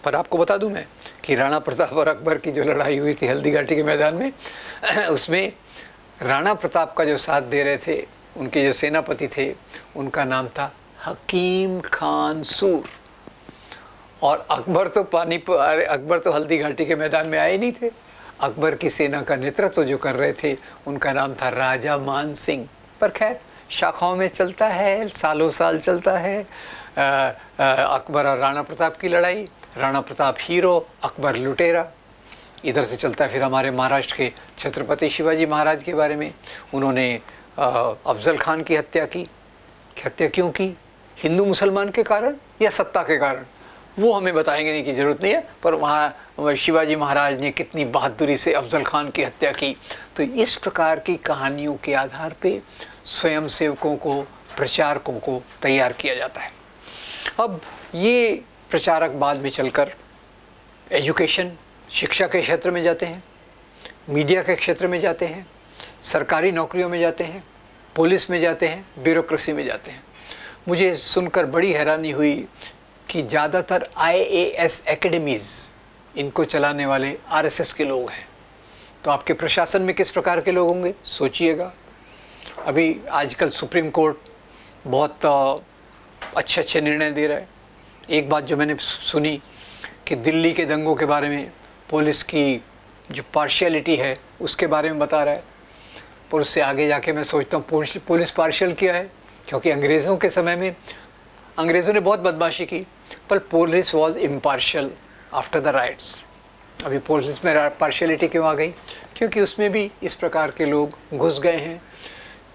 पर आपको बता दूं मैं कि राणा प्रताप और अकबर की जो लड़ाई हुई थी हल्दी घाटी के मैदान में, उसमें राणा प्रताप का जो साथ दे रहे थे, उनके जो सेनापति थे, उनका नाम था हकीम खान सूर। और अकबर तो हल्दी घाटी के मैदान में आए नहीं थे। अकबर की सेना का नेतृत्व जो कर रहे थे, उनका नाम था राजा मान सिंह। पर खैर शाखाओं में चलता है, सालों साल चलता है। अकबर और राणा प्रताप की लड़ाई, राणा प्रताप हीरो, अकबर लुटेरा। इधर से चलता है फिर हमारे महाराष्ट्र के छत्रपति शिवाजी महाराज के बारे में। उन्होंने अफजल खान की हत्या की। हत्या क्यों की? हिंदू मुसलमान के कारण या सत्ता के कारण, वो हमें बताएंगे नहीं की ज़रूरत नहीं है। पर वहाँ शिवाजी महाराज ने कितनी बहादुरी से अफजल खान की हत्या की। तो इस प्रकार की कहानियों के आधार पे स्वयंसेवकों को, प्रचारकों को तैयार किया जाता है। अब ये प्रचारक बाद में चलकर एजुकेशन, शिक्षा के क्षेत्र में जाते हैं, मीडिया के क्षेत्र में जाते हैं, सरकारी नौकरियों में जाते हैं, पुलिस में जाते हैं, ब्यूरोक्रेसी में जाते हैं। मुझे सुनकर बड़ी हैरानी हुई कि ज़्यादातर IAS एकेडमीज़, इनको चलाने वाले RSS के लोग हैं। तो आपके प्रशासन में किस प्रकार के लोग होंगे, सोचिएगा। अभी आजकल सुप्रीम कोर्ट बहुत अच्छे अच्छे निर्णय दे रहा है। एक बात जो मैंने सुनी कि दिल्ली के दंगों के बारे में पुलिस की जो पार्शियलिटी है उसके बारे में बता रहा है। पर उससे आगे जाके मैं सोचता हूँ पुलिस पार्शियल क्या है, क्योंकि अंग्रेज़ों के समय में अंग्रेज़ों ने बहुत बदमाशी की, पर police was impartial after the rights. अभी पुलिस में पार्शियलिटी क्यों आ गई, क्योंकि उसमें भी इस प्रकार के लोग घुस गए हैं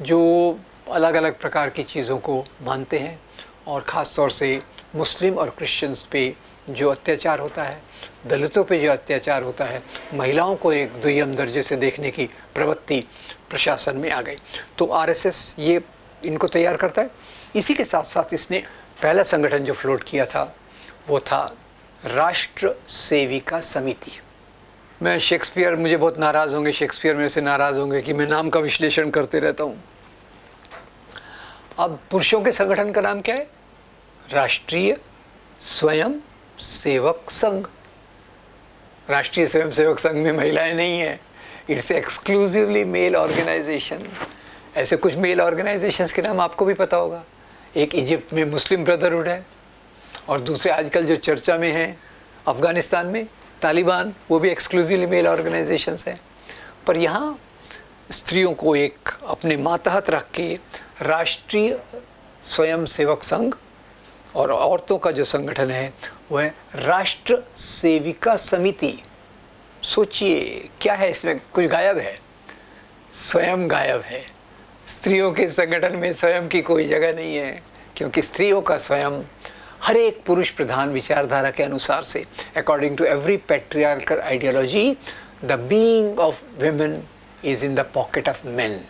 जो अलग अलग प्रकार की चीज़ों को मानते हैं। और ख़ास तौर से मुस्लिम और क्रिश्चियंस पे जो अत्याचार होता है, दलितों पे जो अत्याचार होता है, महिलाओं को एक दुय्यम दर्जे से देखने की प्रवृत्ति प्रशासन में आ गई। तो RSS ये इनको तैयार करता है। इसी के साथ साथ इसने पहला संगठन जो फ्लोट किया था वो था राष्ट्र सेविका समिति। मैं शेक्सपियर, मुझे बहुत नाराज़ होंगे, शेक्सपियर मेरे से नाराज़ होंगे कि मैं नाम का विश्लेषण करते रहता हूँ। अब पुरुषों के संगठन का नाम क्या है, राष्ट्रीय स्वयं सेवक संघ। राष्ट्रीय स्वयं सेवक संघ में महिलाएं नहीं है, इट्स एक्सक्लूसिवली मेल ऑर्गेनाइजेशन। ऐसे कुछ मेल ऑर्गेनाइजेशंस के नाम आपको भी पता होगा। एक इजिप्ट में मुस्लिम ब्रदरहुड है, और दूसरे आजकल जो चर्चा में है अफ़गानिस्तान में तालिबान, वो भी एक्सक्लूसिवली मेल ऑर्गेनाइजेशंस हैं। पर यहाँ स्त्रियों को एक अपने मातहत रख के राष्ट्रीय स्वयं सेवक संघ, और औरतों का जो संगठन है वह राष्ट्र सेविका समिति। सोचिए क्या है इसमें, कुछ गायब है, स्वयं गायब है। स्त्रियों के संगठन में स्वयं की कोई जगह नहीं है, क्योंकि स्त्रियों का स्वयं हर एक पुरुष प्रधान विचारधारा के अनुसार से, according to every patriarchal ideology, the being of women is in the pocket of men.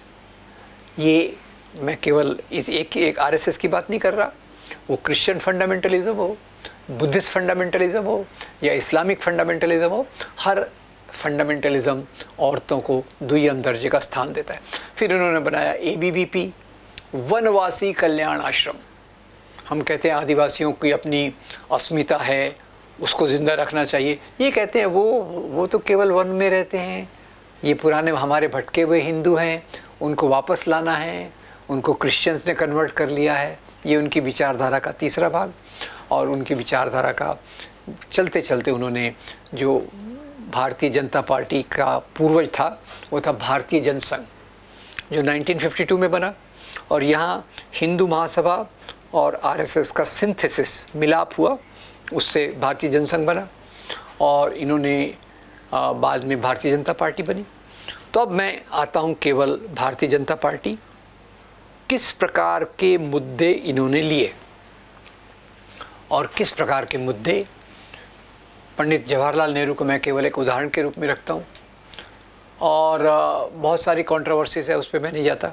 ये मैं केवल इस एक RSS की बात नहीं कर रहा, वो क्रिश्चियन फंडामेंटलिज्म हो, बुद्धिस्ट फंडामेंटलिज्म हो या इस्लामिक फंडामेंटलिज्म हो, हर फंडामेंटलिज्म औरतों को दुय्यम दर्जे का स्थान देता है। फिर उन्होंने बनाया ABVP, वनवासी कल्याण आश्रम। हम कहते हैं आदिवासियों की अपनी अस्मिता है, उसको ज़िंदा रखना चाहिए। ये कहते हैं वो तो केवल वन में रहते हैं, ये पुराने हमारे भटके हुए हिंदू हैं, उनको वापस लाना है, उनको क्रिश्चियंस ने कन्वर्ट कर लिया है। ये उनकी विचारधारा का तीसरा भाग। और उनकी विचारधारा का चलते चलते उन्होंने जो भारतीय जनता पार्टी का पूर्वज था वो था भारतीय जनसंघ, जो 1952 में बना। और यहाँ हिंदू महासभा और RSS का सिंथेसिस, मिलाप हुआ, उससे भारतीय जनसंघ बना। और इन्होंने बाद में भारतीय जनता पार्टी बनी। तो अब मैं आता हूँ केवल भारतीय जनता पार्टी, किस प्रकार के मुद्दे इन्होंने लिए और किस प्रकार के मुद्दे। पंडित जवाहरलाल नेहरू को मैं केवल एक उदाहरण के रूप में रखता हूँ, और बहुत सारी कंट्रोवर्सीज है, उस पर मैं नहीं जाता।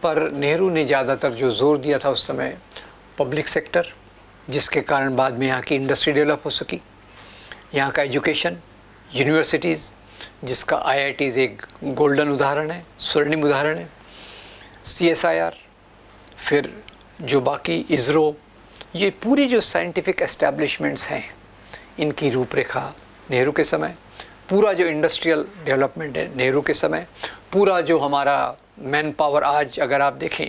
पर नेहरू ने ज़्यादातर जो जोर दिया था उस समय पब्लिक सेक्टर, जिसके कारण बाद में यहाँ की इंडस्ट्री डेवलप हो सकी, यहाँ का एजुकेशन, यूनिवर्सिटीज़, जिसका IITs एक गोल्डन उदाहरण है, स्वर्णिम उदाहरण है, CSIR, फिर जो बाकी इसरो, ये पूरी जो साइंटिफिक एस्टैब्लिशमेंट्स हैं, इनकी रूपरेखा नेहरू के समय, पूरा जो इंडस्ट्रियल डेवलपमेंट है नेहरू के समय, पूरा जो हमारा मैन पावर आज अगर आप देखें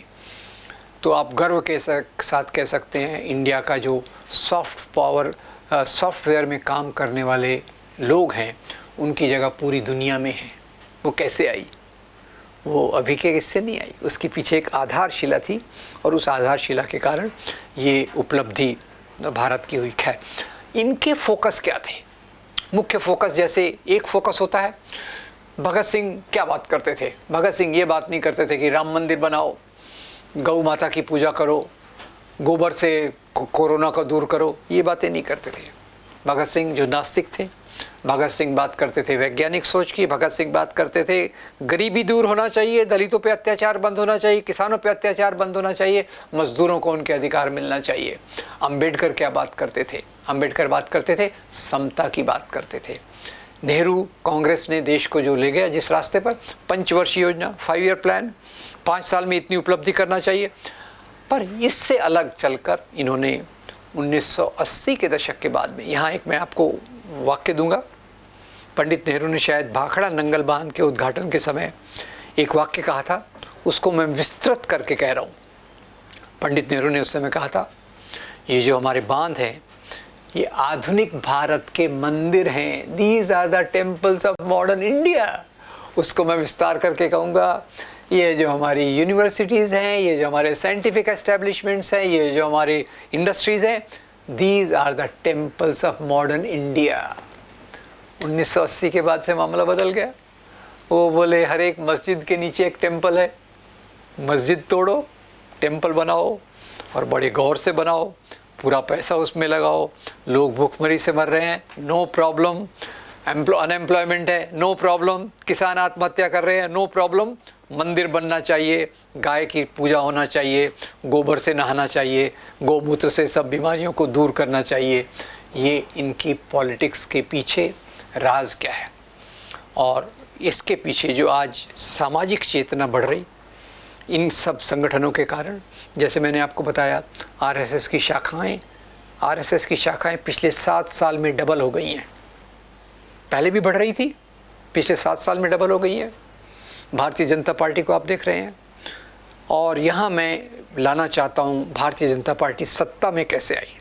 तो आप गर्व के साथ कह सकते हैं इंडिया का जो सॉफ्ट पावर, सॉफ्टवेयर में काम करने वाले लोग हैं, उनकी जगह पूरी दुनिया में है। वो कैसे आई? वो अभी के किससे नहीं आई, उसके पीछे एक आधारशिला थी, और उस आधारशिला के कारण ये उपलब्धि भारत की हुई। खैर, इनके फोकस क्या थे? मुख्य फोकस, जैसे एक फोकस होता है, भगत सिंह क्या बात करते थे? भगत सिंह ये बात नहीं करते थे कि राम मंदिर बनाओ, गौ माता की पूजा करो, गोबर से कोरोना को दूर करो, ये बातें नहीं करते थे। भगत सिंह जो नास्तिक थे, भगत सिंह बात करते थे वैज्ञानिक सोच की, भगत सिंह बात करते थे गरीबी दूर होना चाहिए, दलितों पे अत्याचार बंद होना चाहिए, किसानों पे अत्याचार बंद होना चाहिए, मजदूरों को उनके अधिकार मिलना चाहिए। अंबेडकर क्या बात करते थे? अंबेडकर बात करते थे समता की बात करते थे। नेहरू कांग्रेस ने देश को जो ले गया जिस रास्ते पर, पंचवर्षीय योजना, 5 ईयर प्लान, 5 साल में इतनी उपलब्धि करना चाहिए, पर इससे अलग चलकर इन्होंने 1980 के दशक के बाद में, यहाँ एक मैं आपको वाक्य दूंगा, पंडित नेहरू ने शायद भाखड़ा नंगल बांध के उद्घाटन के समय एक वाक्य कहा था, उसको मैं विस्तृत करके कह रहा हूँ। पंडित नेहरू ने उस समय कहा था, ये जो हमारे बांध हैं ये आधुनिक भारत के मंदिर हैं, these are the temples of modern India. उसको मैं विस्तार करके कहूँगा, ये जो हमारी यूनिवर्सिटीज़ हैं, ये जो हमारे साइंटिफिक एस्टेब्लिशमेंट्स हैं, ये जो हमारी इंडस्ट्रीज़ हैं, these are the temples of modern India. 1980 के बाद से मामला बदल गया। वो बोले हर एक मस्जिद के नीचे एक टेम्पल है, मस्जिद तोड़ो, टेम्पल बनाओ और बड़े गौर से बनाओ, पूरा पैसा उसमें लगाओ, लोग भूखमरी से मर रहे हैं, नो प्रॉब्लम, अनएम्प्लॉयमेंट है, नो प्रॉब्लम, किसान आत्महत्या कर रहे हैं, नो प्रॉब्लम, मंदिर बनना चाहिए, गाय की पूजा होना चाहिए, गोबर से नहाना चाहिए, गोमूत्र से सब बीमारियों को दूर करना चाहिए। ये इनकी पॉलिटिक्स के पीछे राज क्या है? और इसके पीछे जो आज सामाजिक चेतना बढ़ रही इन सब संगठनों के कारण, जैसे मैंने आपको बताया आरएसएस की शाखाएं पिछले 7 साल में डबल हो गई हैं। पहले भी बढ़ रही थी, पिछले 7 साल में डबल हो गई है। भारतीय जनता पार्टी को आप देख रहे हैं, और यहाँ मैं लाना चाहता हूँ भारतीय जनता पार्टी सत्ता में कैसे आई,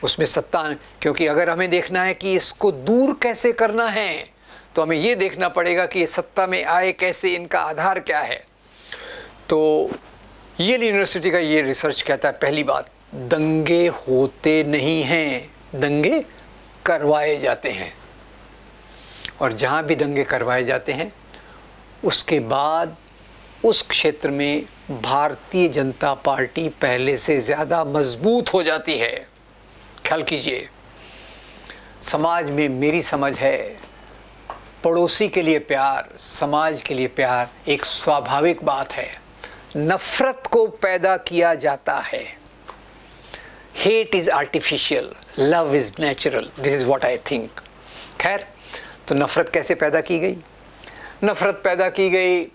उसमें सत्ता, क्योंकि अगर हमें देखना है कि इसको दूर कैसे करना है तो हमें ये देखना पड़ेगा कि ये सत्ता में आए कैसे, इनका आधार क्या है। तो येल यूनिवर्सिटी का ये रिसर्च कहता है, पहली बात, दंगे होते नहीं हैं, दंगे करवाए जाते हैं, और जहाँ भी दंगे करवाए जाते हैं उसके बाद उस क्षेत्र में भारतीय जनता पार्टी पहले से ज़्यादा मजबूत हो जाती है। ख्याल कीजिए, समाज में मेरी समझ है, पड़ोसी के लिए प्यार, समाज के लिए प्यार एक स्वाभाविक बात है, नफरत को पैदा किया जाता है। Hate is artificial, love is natural, this is what I think. खैर, तो नफरत कैसे पैदा की गई? नफरत पैदा की गई,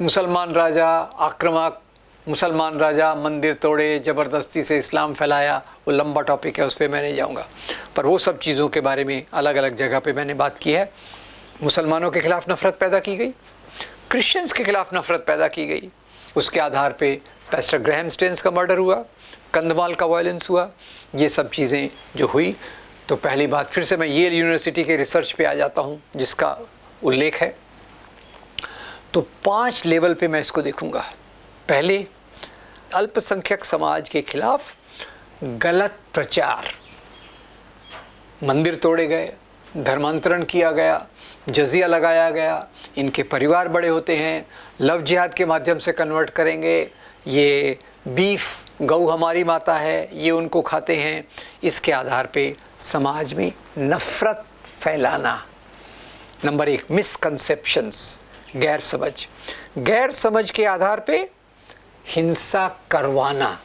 मुसलमान राजा आक्रामक, मुसलमान राजा मंदिर तोड़े, ज़बरदस्ती से इस्लाम फैलाया, वो लंबा टॉपिक है, उस पर मैं नहीं जाऊँगा, पर वो सब चीज़ों के बारे में अलग अलग जगह पे मैंने बात की है। मुसलमानों के खिलाफ नफ़रत पैदा की गई, क्रिश्चियंस के खिलाफ नफ़रत पैदा की गई, उसके आधार पे पैस्टर ग्रैहम स्टेन्स का मर्डर हुआ, कंधमाल का वायलेंस हुआ, ये सब चीज़ें जो हुई। तो पहली बात, फिर से मैं येल यूनिवर्सिटी के रिसर्च पे आ जाता हूँ जिसका उल्लेख है। तो 5 लेवल पे मैं इसको देखूँगा। पहले, अल्पसंख्यक समाज के खिलाफ गलत प्रचार, मंदिर तोड़े गए, धर्मांतरण किया गया, जजिया लगाया गया, इनके परिवार बड़े होते हैं, लव जिहाद के माध्यम से कन्वर्ट करेंगे, ये बीफ, गऊ हमारी माता है, ये उनको खाते हैं, इसके आधार पे समाज में नफ़रत फैलाना। नंबर 1, मिसकंसेप्शंस, गैर समझ के आधार पे हिंसा करवाना।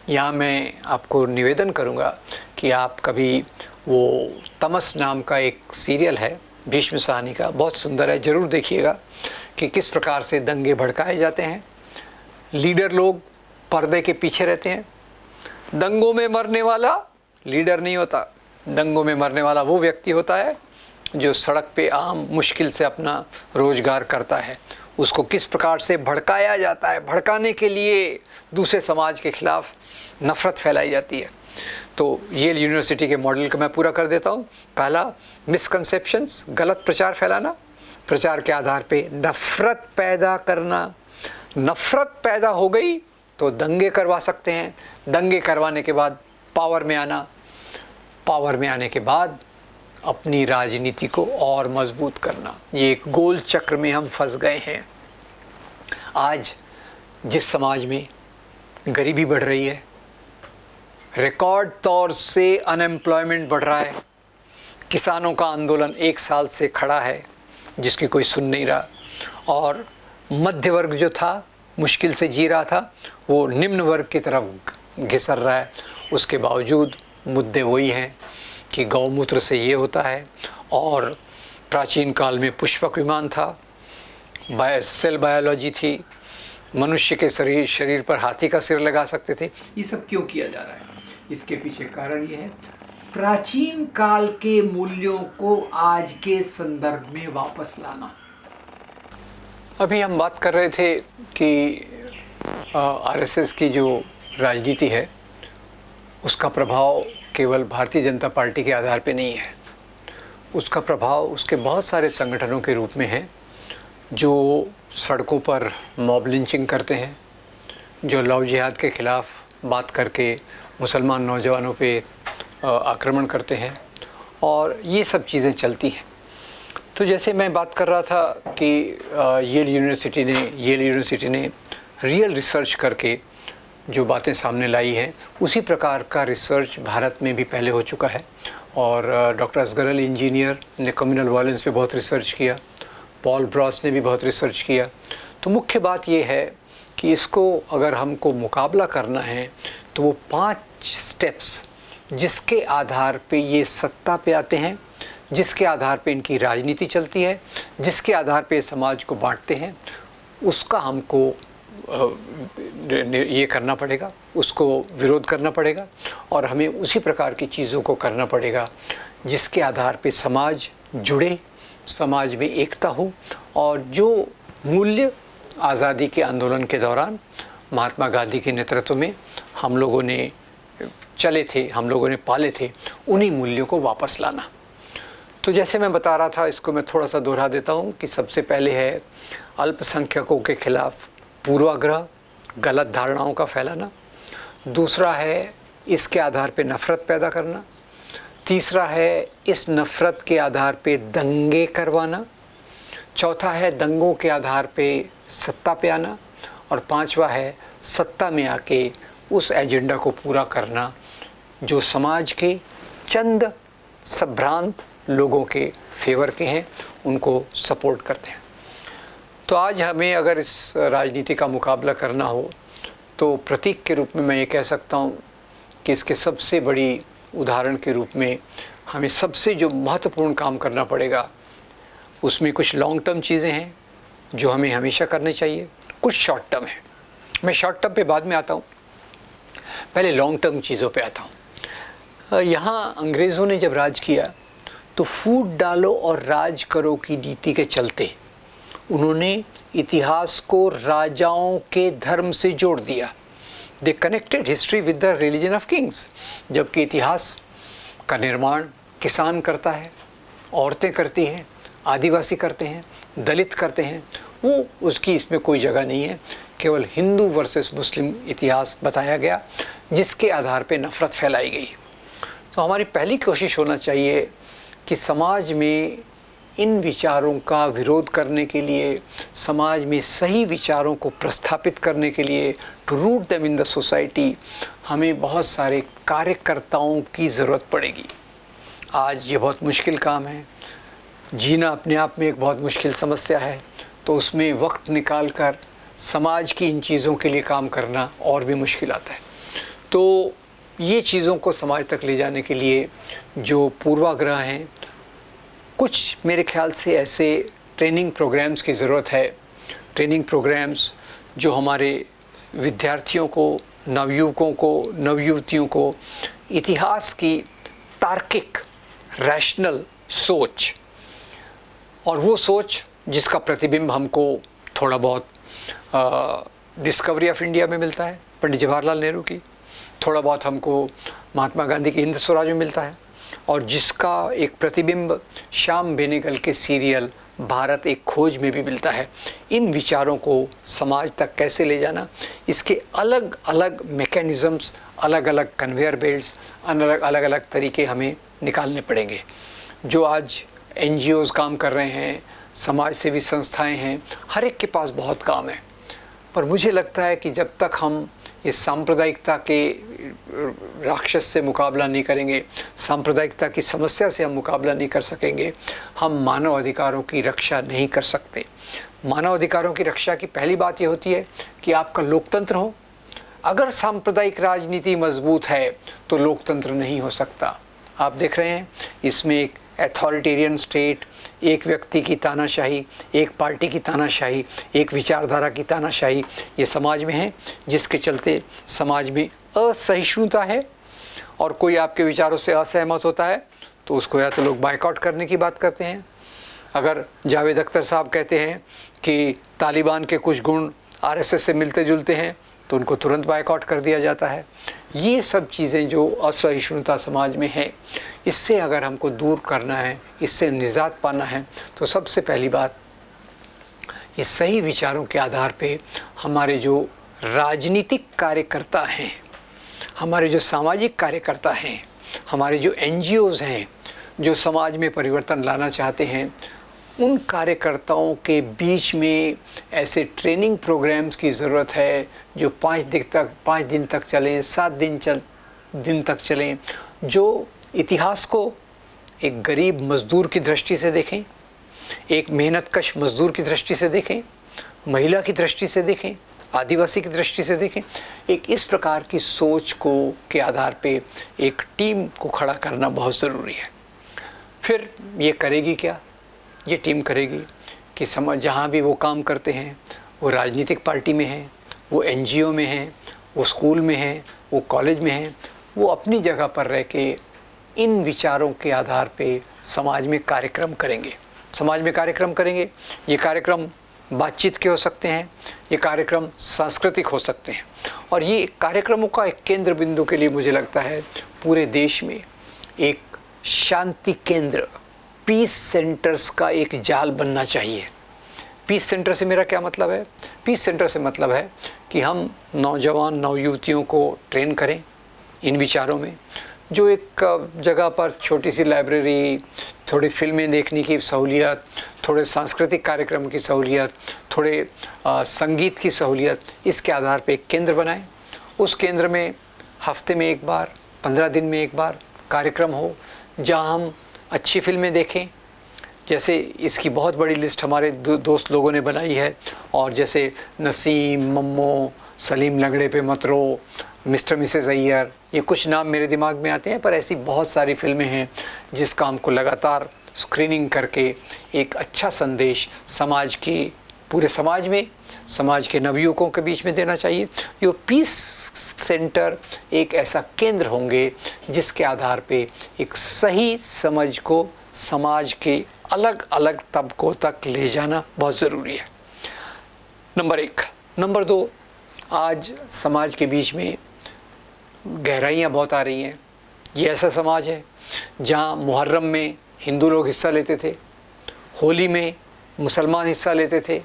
यहाँ मैं आपको निवेदन करूँगा कि आप कभी वो तमस नाम का एक सीरियल है भीष्म साहनी का, बहुत सुंदर है, ज़रूर देखिएगा कि किस प्रकार से दंगे भड़काए जाते हैं। लीडर लोग पर्दे के पीछे रहते हैं। दंगों में मरने वाला लीडर नहीं होता, दंगों में मरने वाला वो व्यक्ति होता है जो सड़क पे आम मुश्किल से अपना रोजगार करता है। उसको किस प्रकार से भड़काया जाता है, भड़काने के लिए दूसरे समाज के खिलाफ नफ़रत फैलाई जाती है। तो येल यूनिवर्सिटी के मॉडल को मैं पूरा कर देता हूँ। पहला, मिसकंसेप्शंस, गलत प्रचार फैलाना, प्रचार के आधार पे नफ़रत पैदा करना। नफ़रत पैदा हो गई तो दंगे करवा सकते हैं, दंगे करवाने के बाद पावर में आना, पावर में आने के बाद अपनी राजनीति को और मजबूत करना। ये एक गोल चक्र में हम फंस गए हैं। आज जिस समाज में गरीबी बढ़ रही है, रिकॉर्ड तौर से अनएम्प्लॉयमेंट बढ़ रहा है, किसानों का आंदोलन 1 साल से खड़ा है जिसकी कोई सुन नहीं रहा, और मध्य वर्ग जो था मुश्किल से जी रहा था वो निम्न वर्ग की तरफ घिसर रहा है। उसके बावजूद मुद्दे वही हैं कि गौमूत्र से ये होता है, और प्राचीन काल में पुष्पक विमान था, सेल बायोलॉजी थी, मनुष्य के शरीर पर हाथी का सिर लगा सकते थे। ये सब क्यों किया जा रहा है? इसके पीछे कारण ये है प्राचीन काल के मूल्यों को आज के संदर्भ में वापस लाना। अभी हम बात कर रहे थे कि आरएसएस की जो राजनीति है उसका प्रभाव केवल भारतीय जनता पार्टी के आधार पे नहीं है, उसका प्रभाव उसके बहुत सारे संगठनों के रूप में है जो सड़कों पर मॉब लिंचिंग करते हैं, जो लव जिहाद के ख़िलाफ़ बात करके मुसलमान नौजवानों पे आक्रमण करते हैं, और ये सब चीज़ें चलती हैं। तो जैसे मैं बात कर रहा था कि येल यूनिवर्सिटी ने रियल रिसर्च करके जो बातें सामने लाई हैं, उसी प्रकार का रिसर्च भारत में भी पहले हो चुका है। और डॉक्टर असगर अली इंजीनियर ने कम्युनल वायलेंस पे बहुत रिसर्च किया, पॉल ब्रॉस ने भी बहुत रिसर्च किया। तो मुख्य बात ये है कि इसको अगर हमको मुकाबला करना है तो वो 5 स्टेप्स जिसके आधार पे ये सत्ता पे आते हैं, जिसके आधार पे इनकी राजनीति चलती है, जिसके आधार पे समाज को बांटते हैं, उसका हमको ये करना पड़ेगा, उसको विरोध करना पड़ेगा, और हमें उसी प्रकार की चीज़ों को करना पड़ेगा जिसके आधार पे समाज जुड़े, समाज में एकता हो, और जो मूल्य आज़ादी के आंदोलन के दौरान महात्मा गांधी के नेतृत्व में हम लोगों ने चले थे, हम लोगों ने पाले थे, उन्हीं मूल्यों को वापस लाना। तो जैसे मैं बता रहा था, इसको मैं थोड़ा सा दोहरा देता हूँ कि सबसे पहले है अल्पसंख्यकों के खिलाफ पूर्वाग्रह, गलत धारणाओं का फैलाना। दूसरा है इसके आधार पे नफ़रत पैदा करना। तीसरा है इस नफ़रत के आधार पे दंगे करवाना। चौथा है दंगों के आधार पे सत्ता पे आना। और 5वां है सत्ता में आके उस एजेंडा को पूरा करना जो समाज के चंद संभ्रांत लोगों के फेवर के हैं, उनको सपोर्ट करते हैं। तो आज हमें अगर इस राजनीति का मुकाबला करना हो तो प्रतीक के रूप में मैं ये कह सकता हूँ कि इसके सबसे बड़ी उदाहरण के रूप में हमें सबसे जो महत्वपूर्ण काम करना पड़ेगा, उसमें कुछ लॉन्ग टर्म चीज़ें हैं जो हमें हमेशा करनी चाहिए, कुछ शॉर्ट टर्म है। मैं शॉर्ट टर्म पे बाद में आता हूँ, पहले लॉन्ग टर्म चीज़ों पे आता हूँ। यहाँ अंग्रेज़ों ने जब राज किया तो फूट डालो और राज करो की नीति के चलते उन्होंने इतिहास को राजाओं के धर्म से जोड़ दिया। दे connected history with the religion of Kings. जबकि इतिहास का निर्माण किसान करता है, औरतें करती हैं, आदिवासी करते हैं, दलित करते हैं, वो उसकी इसमें कोई जगह नहीं है। केवल हिंदू वर्सेस मुस्लिम इतिहास बताया गया जिसके आधार पे नफ़रत फैलाई गई। तो हमारी पहली कोशिश होना चाहिए कि समाज में इन विचारों का विरोध करने के लिए, समाज में सही विचारों को प्रस्थापित करने के लिए, to root them in the society, हमें बहुत सारे कार्यकर्ताओं की ज़रूरत पड़ेगी। आज ये बहुत मुश्किल काम है, जीना अपने आप में एक बहुत मुश्किल समस्या है, तो उसमें वक्त निकाल कर समाज की इन चीज़ों के लिए काम करना और भी मुश्किल आता है। तो ये चीज़ों को समाज तक ले जाने के लिए जो पूर्वाग्रह हैं, कुछ मेरे ख्याल से ऐसे ट्रेनिंग प्रोग्राम्स की ज़रूरत है। ट्रेनिंग प्रोग्राम्स जो हमारे विद्यार्थियों को, नवयुवकों को, नवयुवतियों को इतिहास की तार्किक, रैशनल सोच, और वो सोच जिसका प्रतिबिंब हमको थोड़ा बहुत डिस्कवरी ऑफ इंडिया में मिलता है, पंडित जवाहरलाल नेहरू की, थोड़ा बहुत हमको महात्मा गांधी की हिंद स्वराज में मिलता है, और जिसका एक प्रतिबिंब श्याम बेनेगल के सीरियल भारत एक खोज में भी मिलता है। इन विचारों को समाज तक कैसे ले जाना, इसके अलग अलग मैकेनिज़म्स, अलग अलग कन्वेयर बेल्ट्स, अलग अलग तरीके हमें निकालने पड़ेंगे। जो आज NGOs काम कर रहे हैं, समाज सेवी संस्थाएं हैं, हर एक के पास बहुत काम है। पर मुझे लगता है कि जब तक हम ये सांप्रदायिकता के राक्षस से मुकाबला नहीं करेंगे, सांप्रदायिकता की समस्या से हम मुकाबला नहीं कर सकेंगे, हम मानव अधिकारों की रक्षा नहीं कर सकते। मानव अधिकारों की रक्षा की पहली बात ये होती है कि आपका लोकतंत्र हो। अगर सांप्रदायिक राजनीति मजबूत है तो लोकतंत्र नहीं हो सकता। आप देख रहे हैं इसमें एक अथॉरिटेरियन स्टेट, एक व्यक्ति की तानाशाही, एक पार्टी की तानाशाही, एक विचारधारा की तानाशाही ये समाज में है, जिसके चलते समाज में असहिष्णुता है। और कोई आपके विचारों से असहमत होता है तो उसको या तो लोग बायकॉट करने की बात करते हैं। अगर जावेद अख्तर साहब कहते हैं कि तालिबान के कुछ गुण आरएसएस से मिलते जुलते हैं तो उनको तुरंत बायकॉट कर दिया जाता है। ये सब चीज़ें जो असहिष्णुता समाज में है, इससे अगर हमको दूर करना है, इससे निजात पाना है, तो सबसे पहली बात ये सही विचारों के आधार पे हमारे जो राजनीतिक कार्यकर्ता हैं, हमारे जो सामाजिक कार्यकर्ता हैं, हमारे जो एनजीओज़ हैं जो समाज में परिवर्तन लाना चाहते हैं, उन कार्यकर्ताओं के बीच में ऐसे ट्रेनिंग प्रोग्राम्स की ज़रूरत है जो 5 दिन तक चलें, 7 दिन तक चलें, जो इतिहास को एक गरीब मज़दूर की दृष्टि से देखें, एक मेहनतकश मज़दूर की दृष्टि से देखें, महिला की दृष्टि से देखें, आदिवासी की दृष्टि से देखें। एक इस प्रकार की सोच को के आधार पे एक टीम को खड़ा करना बहुत ज़रूरी है। फिर ये करेगी क्या? ये टीम करेगी कि समाज जहाँ भी वो काम करते हैं, वो राजनीतिक पार्टी में हैं, वो एनजीओ में हैं, वो स्कूल में हैं, वो कॉलेज में हैं, वो अपनी जगह पर रह के इन विचारों के आधार पे समाज में कार्यक्रम करेंगे। समाज में कार्यक्रम करेंगे। ये कार्यक्रम बातचीत के हो सकते हैं, ये कार्यक्रम सांस्कृतिक हो सकते हैं, और ये कार्यक्रमों का एक केंद्र बिंदु के लिए मुझे लगता है पूरे देश में एक शांति केंद्र, पीस सेंटर्स का एक जाल बनना चाहिए। पीस सेंटर से मेरा क्या मतलब है? पीस सेंटर से मतलब है कि हम नौजवान नवयुवतियों को ट्रेन करें इन विचारों में, जो एक जगह पर छोटी सी लाइब्रेरी, थोड़ी फिल्में देखने की सहूलियत, थोड़े सांस्कृतिक कार्यक्रम की सहूलियत, थोड़े संगीत की सहूलियत, इसके आधार पे एक केंद्र बनाएं। उस केंद्र में हफ्ते में एक बार, 15 दिन में एक बार कार्यक्रम हो, जहां हम अच्छी फिल्में देखें। जैसे इसकी बहुत बड़ी लिस्ट हमारे दोस्त लोगों ने बनाई है, और जैसे नसीम, मम्मो, सलीम लंगड़े पे मत रो, मिस्टर मिसेस अय्यर, ये कुछ नाम मेरे दिमाग में आते हैं, पर ऐसी बहुत सारी फिल्में हैं जिसका हमको लगातार स्क्रीनिंग करके एक अच्छा संदेश समाज के, पूरे समाज में, समाज के नवयुवकों के बीच में देना चाहिए। ये पीस सेंटर एक ऐसा केंद्र होंगे जिसके आधार पे एक सही समझ को समाज के अलग अलग तबकों तक ले जाना बहुत ज़रूरी है। नंबर 1। नंबर 2, आज समाज के बीच में गहराइयाँ बहुत आ रही हैं। ये ऐसा समाज है जहाँ मुहर्रम में हिंदू लोग हिस्सा लेते थे, होली में मुसलमान हिस्सा लेते थे,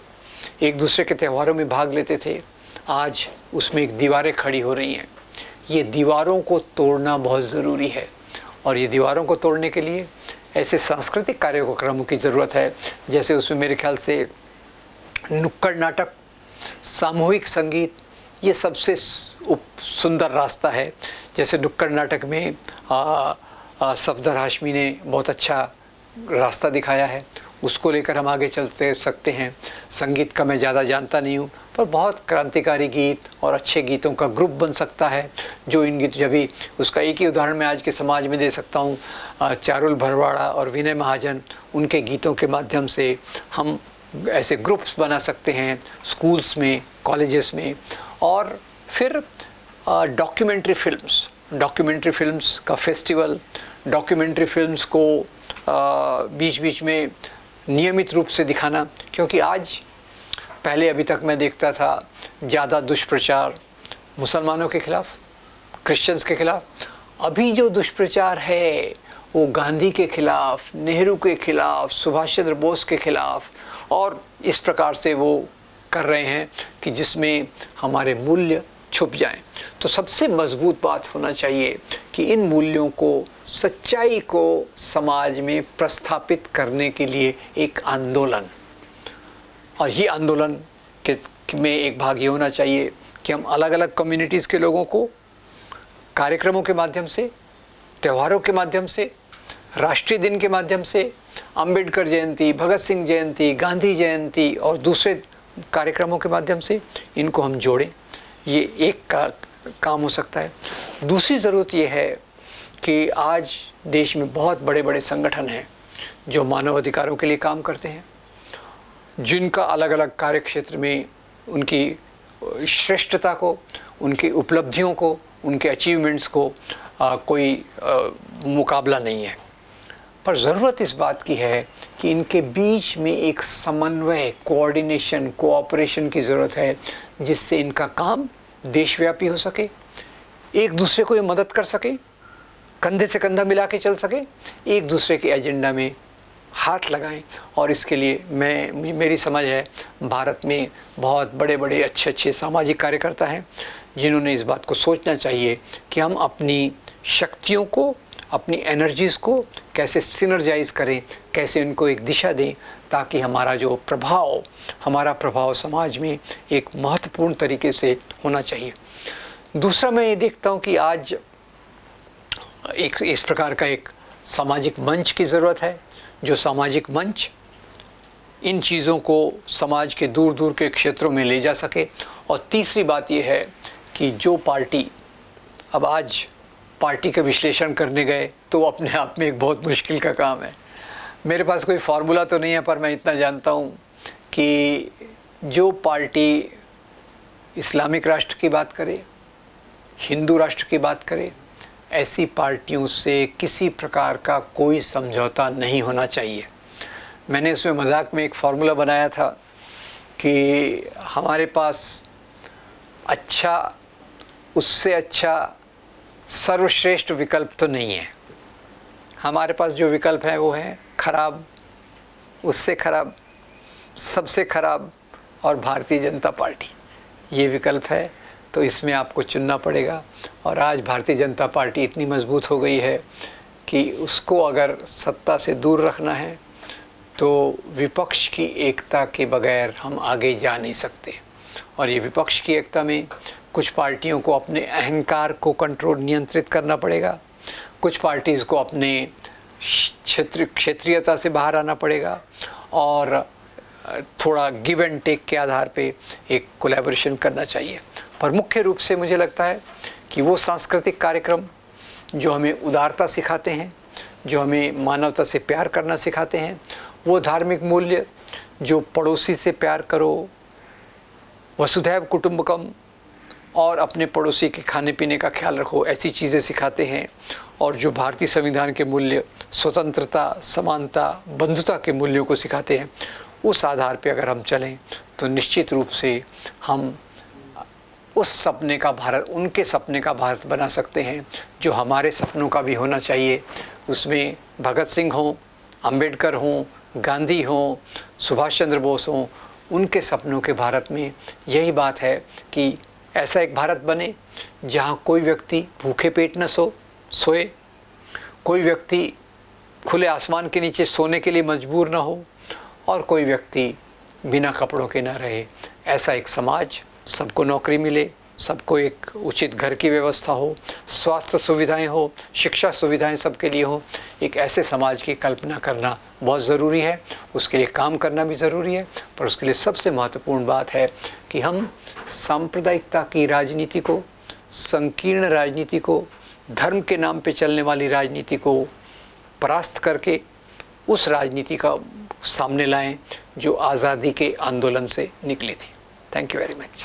एक दूसरे के त्योहारों में भाग लेते थे। आज उसमें एक दीवारें खड़ी हो रही हैं। ये दीवारों को तोड़ना बहुत ज़रूरी है, और ये दीवारों को तोड़ने के लिए ऐसे सांस्कृतिक कार्यक्रमों की ज़रूरत है, जैसे उसमें मेरे ख्याल से नुक्कड़ नाटक, सामूहिक संगीत, ये सबसे सुंदर रास्ता है। जैसे नुक्कड़ नाटक में सफदर हाशमी ने बहुत अच्छा रास्ता दिखाया है, उसको लेकर हम आगे चलते सकते हैं। संगीत का मैं ज़्यादा जानता नहीं हूँ, पर बहुत क्रांतिकारी गीत और अच्छे गीतों का ग्रुप बन सकता है, जो इन गीत, जब भी उसका एक ही उदाहरण मैं आज के समाज में दे सकता हूँ, चारुल भरवाड़ा और विनय महाजन, उनके गीतों के माध्यम से हम ऐसे ग्रुप्स बना सकते हैं स्कूल्स में, कॉलेजेस में। और फिर डॉक्यूमेंट्री फिल्म्स का फेस्टिवल, डॉक्यूमेंट्री फिल्म्स को बीच बीच में नियमित रूप से दिखाना, क्योंकि आज पहले अभी तक मैं देखता था ज़्यादा दुष्प्रचार मुसलमानों के खिलाफ, क्रिश्चियंस के खिलाफ। अभी जो दुष्प्रचार है वो गांधी के खिलाफ, नेहरू के खिलाफ, सुभाष चंद्र बोस के खिलाफ, और इस प्रकार से वो कर रहे हैं कि जिसमें हमारे मूल्य छुप जाएं। तो सबसे मजबूत बात होना चाहिए कि इन मूल्यों को, सच्चाई को समाज में प्रस्थापित करने के लिए एक आंदोलन, और ये आंदोलन में एक भाग ये होना चाहिए कि हम अलग अलग कम्युनिटीज़ के लोगों को कार्यक्रमों के माध्यम से, त्योहारों के माध्यम से, राष्ट्रीय दिन के माध्यम से, अंबेडकर जयंती, भगत सिंह जयंती, गांधी जयंती और दूसरे कार्यक्रमों के माध्यम से इनको हम जोड़ें। ये एक काम हो सकता है। दूसरी ज़रूरत ये है कि आज देश में बहुत बड़े बड़े संगठन हैं जो मानव अधिकारों के लिए काम करते हैं, जिनका अलग अलग कार्य क्षेत्र में उनकी श्रेष्ठता को, उनकी उपलब्धियों को, उनके अचीवमेंट्स को कोई मुकाबला नहीं है। पर ज़रूरत इस बात की है कि इनके बीच में एक समन्वय, कोऑर्डिनेशन, कोऑपरेशन की ज़रूरत है, जिससे इनका काम देशव्यापी हो सके, एक दूसरे को ये मदद कर सके, कंधे से कंधा मिला के चल सके, एक दूसरे के एजेंडा में हाथ लगाएं। और इसके लिए मेरी समझ है भारत में बहुत बड़े बड़े अच्छे सामाजिक कार्यकर्ता हैं जिन्होंने इस बात को सोचना चाहिए कि हम अपनी शक्तियों को, अपनी एनर्जीज़ को कैसे सिनर्जाइज करें, कैसे उनको एक दिशा दें, ताकि हमारा प्रभाव समाज में एक महत्वपूर्ण तरीके से होना चाहिए। दूसरा, मैं ये देखता हूँ कि आज एक इस प्रकार का एक सामाजिक मंच की ज़रूरत है, जो सामाजिक मंच इन चीज़ों को समाज के दूर दूर के क्षेत्रों में ले जा सके। और तीसरी बात यह है कि जो पार्टी, अब आज पार्टी का विश्लेषण करने गए तो अपने आप में एक बहुत मुश्किल का काम है। मेरे पास कोई फार्मूला तो नहीं है, पर मैं इतना जानता हूँ कि जो पार्टी इस्लामिक राष्ट्र की बात करे, हिंदू राष्ट्र की बात करे, ऐसी पार्टियों से किसी प्रकार का कोई समझौता नहीं होना चाहिए। मैंने इसमें मजाक में एक फार्मूला बनाया था कि हमारे पास उससे अच्छा सर्वश्रेष्ठ विकल्प तो नहीं है। हमारे पास जो विकल्प है वो है खराब, उससे खराब, सबसे खराब और भारतीय जनता पार्टी। ये विकल्प है, तो इसमें आपको चुनना पड़ेगा। और आज भारतीय जनता पार्टी इतनी मजबूत हो गई है कि उसको अगर सत्ता से दूर रखना है तो विपक्ष की एकता के बगैर हम आगे जा नहीं सकते। और ये विपक्ष की एकता में कुछ पार्टियों को अपने अहंकार को नियंत्रित करना पड़ेगा, कुछ पार्टीज़ को अपने क्षेत्रीयता से बाहर आना पड़ेगा, और थोड़ा गिव एंड टेक के आधार पे एक कोलैबोरेशन करना चाहिए। पर मुख्य रूप से मुझे लगता है कि वो सांस्कृतिक कार्यक्रम जो हमें उदारता सिखाते हैं, जो हमें मानवता से प्यार करना सिखाते हैं, वो धार्मिक मूल्य जो पड़ोसी से प्यार करो, वसुधैव कुटुंबकम, और अपने पड़ोसी के खाने पीने का ख्याल रखो, ऐसी चीज़ें सिखाते हैं। और जो भारतीय संविधान के मूल्य स्वतंत्रता, समानता, बंधुता के मूल्यों को सिखाते हैं, उस आधार पे अगर हम चलें तो निश्चित रूप से हम उस सपने का भारत, उनके सपने का भारत बना सकते हैं जो हमारे सपनों का भी होना चाहिए। उसमें भगत सिंह हों, अंबेडकर हों, गांधी हों, सुभाष चंद्र बोस हों, उनके सपनों के भारत में यही बात है कि ऐसा एक भारत बने जहाँ कोई व्यक्ति भूखे पेट न सोए, कोई व्यक्ति खुले आसमान के नीचे सोने के लिए मजबूर न हो, और कोई व्यक्ति बिना कपड़ों के न रहे। ऐसा एक समाज, सबको नौकरी मिले, सबको एक उचित घर की व्यवस्था हो, स्वास्थ्य सुविधाएं हो, शिक्षा सुविधाएं सबके लिए हो, एक ऐसे समाज की कल्पना करना बहुत ज़रूरी है। उसके लिए काम करना भी ज़रूरी है, पर उसके लिए सबसे महत्वपूर्ण बात है कि हम सांप्रदायिकता की राजनीति को, संकीर्ण राजनीति को, धर्म के नाम पे चलने वाली राजनीति को परास्त करके उस राजनीति का सामने लाएं जो आज़ादी के आंदोलन से निकली थी। Thank you very much.